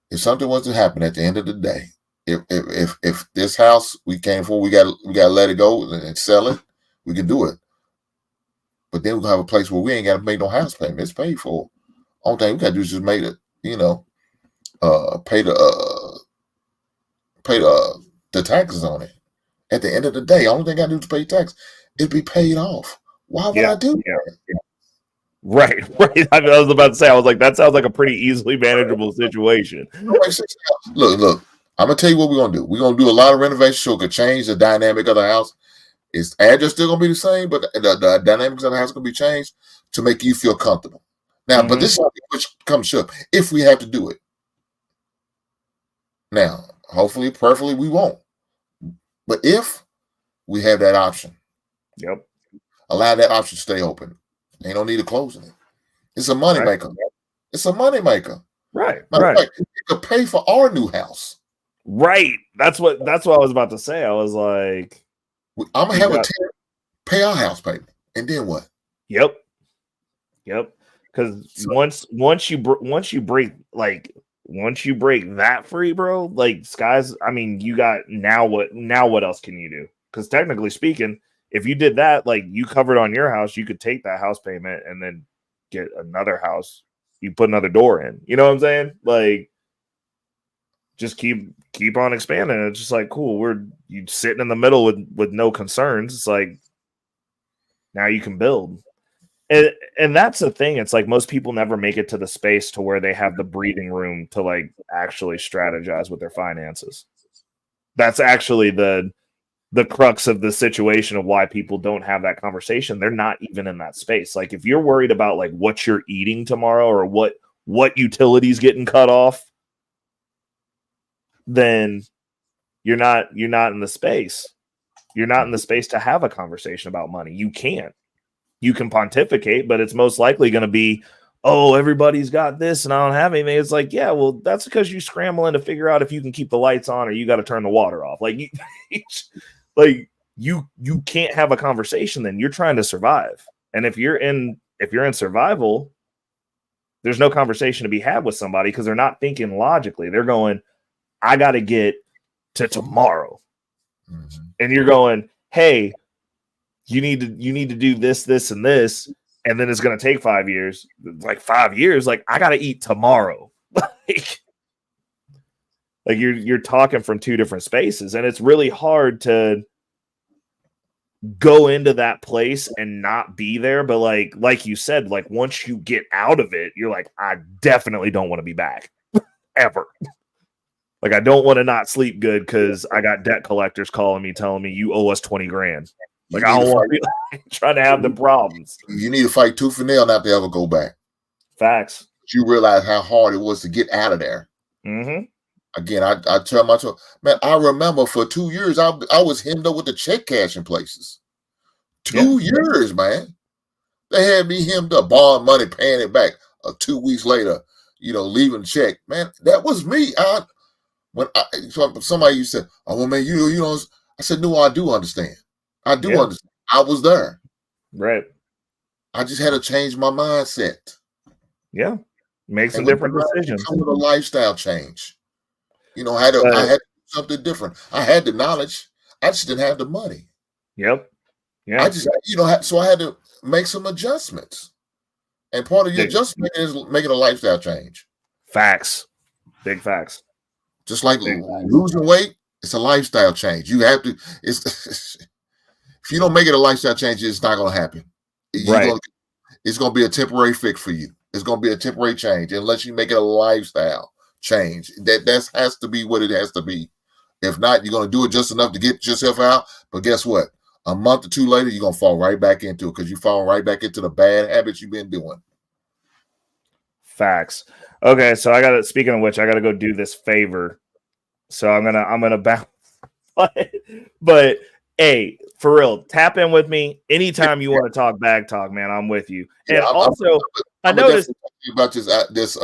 [SPEAKER 2] If something was to happen at the end of the day, if this house we came for, we got to let it go and sell it, we can do it. But then we're going to have a place where we ain't got to make no house payment. It's paid for. Only thing we got to do is just make it, pay the taxes on it. At the end of the day, only thing I do to pay tax, it'd be paid off. Why would I do that?
[SPEAKER 3] Right. I was about to say, I was like, that sounds like a pretty easily manageable situation.
[SPEAKER 2] Look, I'm gonna tell you what we're gonna do. We're gonna do a lot of renovation so it could change the dynamic of the house. Its address still gonna be the same, but the dynamics of the house gonna be changed to make you feel comfortable. Now, but this is which comes up if we have to do it. Now, hopefully, perfectly, we won't. But if we have that option, allow that option to stay open. Ain't no need of closing it. It's a money maker. It's a money maker.
[SPEAKER 3] Right.
[SPEAKER 2] It could pay for our new house.
[SPEAKER 3] Right. That's what I was about to say. I was like,
[SPEAKER 2] I'm gonna have a tenant pay our house payment, and then what?
[SPEAKER 3] Yep. Because once you break that free, bro, like skies. I mean, you got now what else can you do? Because technically speaking, if you did that, like you covered on your house, you could take that house payment and then get another house. You put another door in. You know what I'm saying? Like, just keep on expanding. It's just like, cool. You sitting in the middle with no concerns. It's like, now you can build. And that's the thing. It's like most people never make it to the space to where they have the breathing room to like actually strategize with their finances. That's actually the crux of the situation of why people don't have that conversation. They're not even in that space. Like if you're worried about like what you're eating tomorrow or what utilities getting cut off, then you're not in the space. You're not in the space to have a conversation about money. You can't. You can pontificate, but it's most likely going to be, oh, everybody's got this and I don't have anything. It's like, yeah, well, that's because you're scrambling to figure out if you can keep the lights on or you got to turn the water off. Like, you can't have a conversation then. You're trying to survive. And if you're in survival, there's no conversation to be had with somebody because they're not thinking logically. They're going, I got to get to tomorrow. Mm-hmm. And you're going, hey, you need to do this, and this, and then it's going to take 5 years. Like 5 years, like I got to eat tomorrow. like you're talking from two different spaces, and it's really hard to go into that place and not be there. But like you said, like once you get out of it, you're like, I definitely don't want to be back ever. Like, I don't want to not sleep good because I got debt collectors calling me, telling me you owe us 20 grand. Like, I don't want to be trying to have the problems.
[SPEAKER 2] You need to fight tooth and nail not to ever go back.
[SPEAKER 3] Facts.
[SPEAKER 2] But you realize how hard it was to get out of there.
[SPEAKER 3] Mm-hmm.
[SPEAKER 2] Again, I tell myself, man, I remember for 2 years, I was hemmed up with the check cashing places. 2 years, man. They had me hemmed up, borrowing money, paying it back. 2 weeks later, leaving check. Man, that was me. Somebody used to say, "Oh, well, man, I said, no, I do understand. I do understand. I was there.
[SPEAKER 3] Right.
[SPEAKER 2] I just had to change my mindset.
[SPEAKER 3] Yeah. Make some different decisions.
[SPEAKER 2] Come with a lifestyle change. I had to do something different. I had the knowledge. I just didn't have the money.
[SPEAKER 3] Yep. Yeah.
[SPEAKER 2] I just, so I had to make some adjustments. And part of your adjustment is making a lifestyle change.
[SPEAKER 3] Facts. Big facts.
[SPEAKER 2] Just like losing weight, it's a lifestyle change. You have to, if you don't make it a lifestyle change, it's not going to happen. It's going to be a temporary fix for you. It's going to be a temporary change unless you make it a lifestyle change. That has to be what it has to be. If not, you're going to do it just enough to get yourself out. But guess what? A month or two later, you're going to fall right back into it because you fall right back into the bad habits you've been doing.
[SPEAKER 3] Facts. Okay, so speaking of which, I got to go do this favor. So I'm going to bounce. But hey, for real, tap in with me anytime you want to talk bag talk, man. I'm with you. And also, I noticed
[SPEAKER 2] about this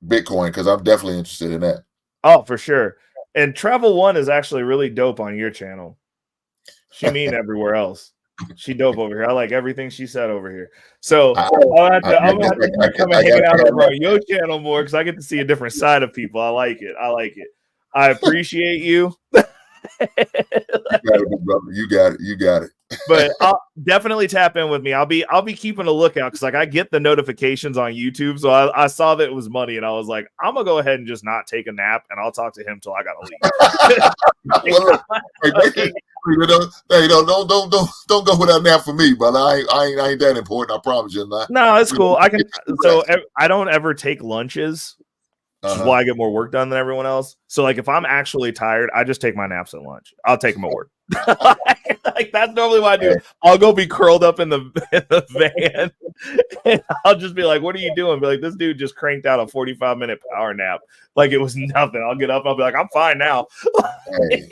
[SPEAKER 2] Bitcoin because I'm definitely interested in that.
[SPEAKER 3] Oh, for sure. And Travel One is actually really dope on your channel. She mean everywhere else. She dope over here. I like everything she said over here. So I'm gonna have to come and hang out over on your channel more because I get to see a different side of people. I like it. I appreciate you.
[SPEAKER 2] You got it, brother. You got it.
[SPEAKER 3] But I'll definitely tap in with me. I'll be keeping a lookout because I get the notifications on YouTube. So I saw that it was money, and I was like, I'm gonna go ahead and just not take a nap, and I'll talk to him till I gotta leave.
[SPEAKER 2] Don't go with that nap for me, but I ain't that important. I promise you not.
[SPEAKER 3] No, it's cool. I can. So I don't ever take lunches. Which is why I get more work done than everyone else. So, like, if I'm actually tired, I just take my naps at lunch. I'll take them at work. Like, that's normally what I do. I'll go be curled up in the van, and I'll just be like, "What are you doing?" Be like, "This dude just cranked out a 45-minute power nap. Like it was nothing." I'll get up. I'll be like, "I'm fine now."
[SPEAKER 2] hey,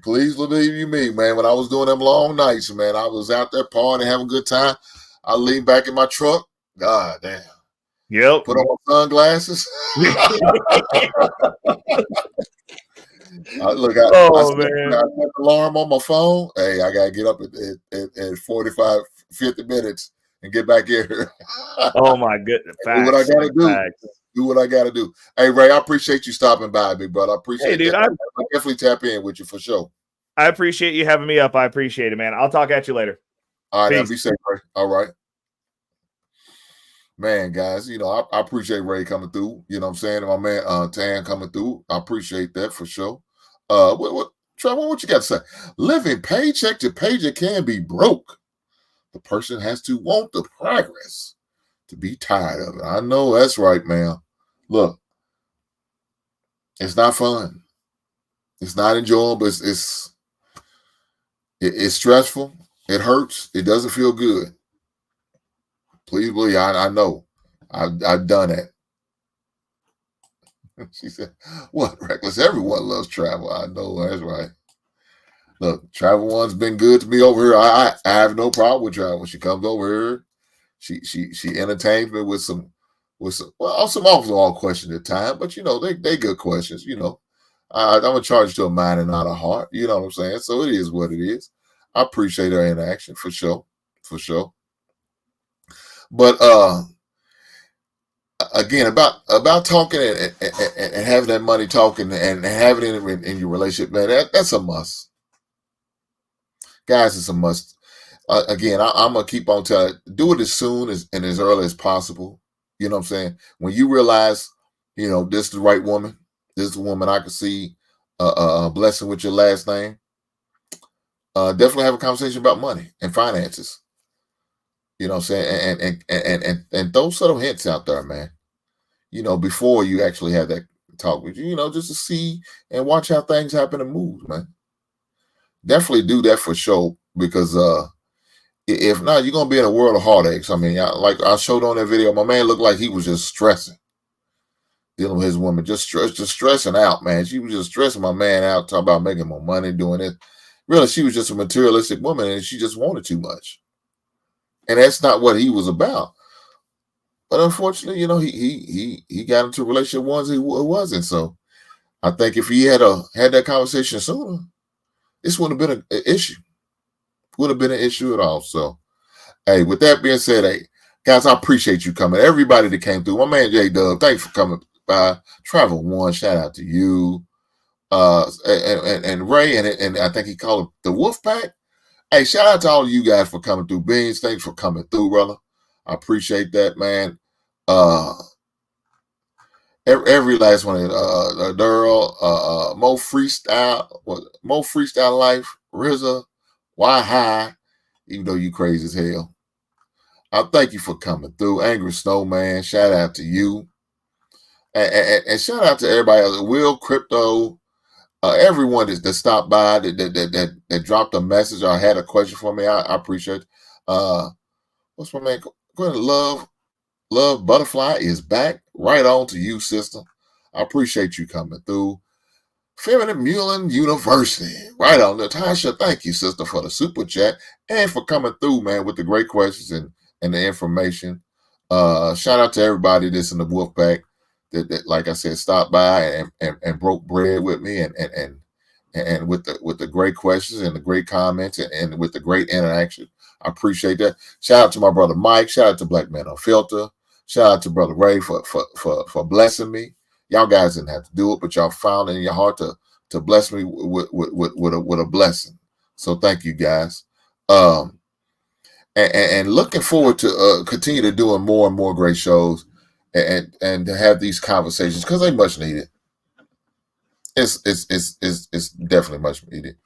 [SPEAKER 2] please believe me, man. When I was doing them long nights, man, I was out there partying, having a good time. I lean back in my truck. God damn.
[SPEAKER 3] Yep.
[SPEAKER 2] Put on my sunglasses. Look, I set the alarm on my phone. Hey, I gotta get up at 45, 50 minutes and get back here.
[SPEAKER 3] Oh my goodness.
[SPEAKER 2] Do what I gotta do. Do what I gotta do. Hey, Ray, I appreciate you stopping by, big brother. I appreciate it. I'll definitely tap in with you for sure.
[SPEAKER 3] I appreciate you having me up. I appreciate it, man. I'll talk at you later.
[SPEAKER 2] All right, be safe, Ray. All right. Man, guys, I appreciate Ray coming through. You know what I'm saying? And my man Tan coming through. I appreciate that for sure. Trevor, what you got to say? Living paycheck to paycheck can be broke. The person has to want the progress to be tired of it. I know that's right, man. Look, it's not fun. It's not enjoyable. It's stressful. It hurts. It doesn't feel good. Please believe, I know. I've done it. She said, "What, Reckless? Everyone loves travel." I know, that's right. Look, Travel One's been good to me over here. I have no problem with travel. When she comes over here, she entertains me with some off-the-wall questions at times, but they good questions. I'm gonna charge to a mind and not a heart. You know what I'm saying? So it is what it is. I appreciate her in action for sure. But again, about talking and having that money talking and having it in your relationship, man, that's a must. Guys, it's a must. Again, I'm going to keep on telling you, do it as soon and as early as possible. You know what I'm saying? When you realize, this is the right woman, this is the woman I can see blessing with your last name, definitely have a conversation about money and finances. You know what I'm saying? And throw subtle hints out there, man. before you actually have that talk with you, just to see and watch how things happen and move, man. Definitely do that for sure, because if not, you're gonna be in a world of heartaches. I mean, like I showed on that video, my man looked like he was just stressing, dealing with his woman, just stressing out, man. She was just stressing my man out, talking about making more money, doing it. Really, she was just a materialistic woman, and she just wanted too much, and that's not what he was about. But unfortunately, he got into a relationship once he wasn't. So I think if he had that conversation sooner, this wouldn't have been an issue. Would have been an issue at all. So, hey, with that being said, hey, guys, I appreciate you coming. Everybody that came through. My man J Dub, thanks for coming by. Travel One, shout out to you. And Ray, and I think he called it the Wolf Pack. Hey, shout out to all of you guys for coming through. Beans, thanks for coming through, brother. I appreciate that, man. Every last one, Durl, Mo Freestyle Life, RZA, Why High, even though you crazy as hell. I thank you for coming through. Angry Snowman, shout out to you. And shout out to everybody else. Will Crypto, everyone that stopped by, that dropped a message or had a question for me. I appreciate it. What's my man? Go ahead, Love Butterfly is back. Right on to you, sister. I appreciate you coming through. Feminine Mullen University. Right on. Natasha, thank you, sister, for the super chat and for coming through, man, with the great questions and the information. Shout out to everybody that's in the Wolf Pack that like I said, stopped by and broke bread with me and with the great questions and the great comments and with the great interaction. I appreciate that. Shout out to my brother Mike. Shout out to Black Man on Filter. Shout out to Brother Ray for blessing me. Y'all guys didn't have to do it, but y'all found it in your heart to bless me with a blessing. So thank you guys. And looking forward to continue to doing more and more great shows and to have these conversations because they much needed. It's definitely much needed.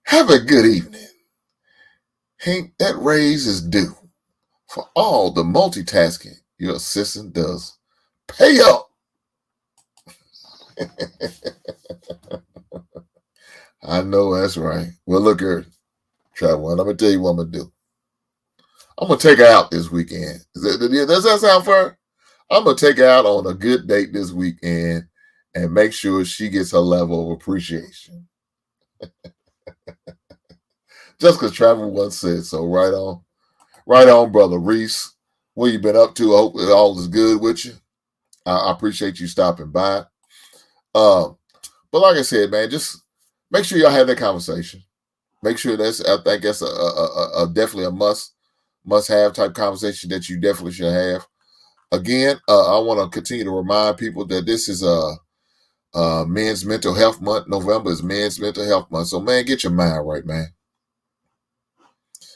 [SPEAKER 2] Have a good evening. Hink, that raise is due for all the multitasking your assistant does. Pay up. I know that's right. Well, look here, Travel. I'm going to tell you what I'm going to do. I'm going to take her out this weekend. Does that sound fair? I'm going to take her out on a good date this weekend and make sure she gets her level of appreciation. Just because Travel once said so. Right on, Brother Reese. What you been up to? I hope all is good with you. I appreciate you stopping by. But like I said, man, just make sure y'all have that conversation. Make sure I think that's a definitely a must have type conversation that you definitely should have. Again, I want to continue to remind people that this is Men's Mental Health Month. November is Men's Mental Health Month. So, man, get your mind right, man.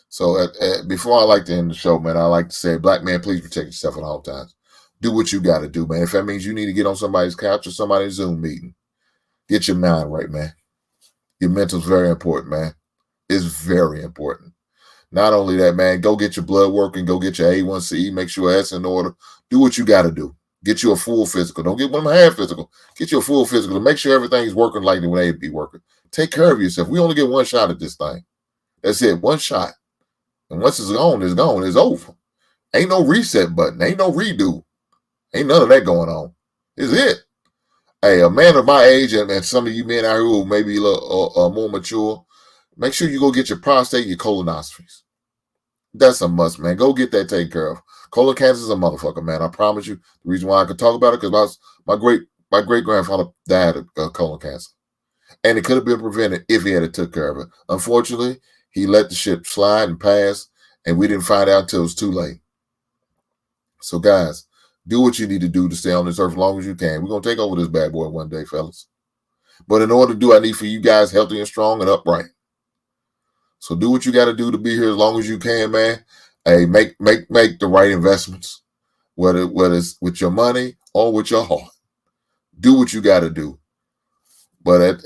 [SPEAKER 2] So before I like to end the show, man, I like to say, Black man, please protect yourself at all times. Do what you got to do, man. If that means you need to get on somebody's couch or somebody's Zoom meeting, get your mind right, man. Your mental's very important, man. It's very important. Not only that, man, go get your blood work and go get your A1C. Make sure that's in order. Do what you got to do. Get you a full physical. Don't get one of them half physical. Get you a full physical to make sure everything's working like the way it be working. Take care of yourself. We only get one shot at this thing. That's it, one shot. And once it's gone, it's gone. It's over. Ain't no reset button. Ain't no redo. Ain't none of that going on. It's it. Hey, a man of my age and some of you men out here who may be a little more mature, make sure you go get your prostate, your colonoscopies. That's a must, man. Go get that taken care of. Colon cancer is a motherfucker, man. I promise you. The reason why I can talk about it because my great grandfather died of colon cancer, and it could have been prevented if he had took care of it. Unfortunately, he let the shit slide and pass, and we didn't find out until it was too late. So, guys, do what you need to do to stay on this earth as long as you can. We're gonna take over this bad boy one day, fellas. But in order to do, I need for you guys healthy and strong and upright. So do what you got to do to be here as long as you can, man. Hey, make the right investments, whether it's with your money or with your heart. Do what you got to do. But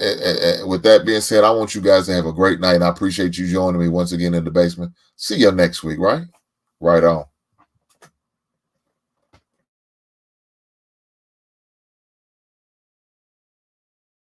[SPEAKER 2] with that being said, I want you guys to have a great night. And I appreciate you joining me once again in the basement. See you next week, right? Right on.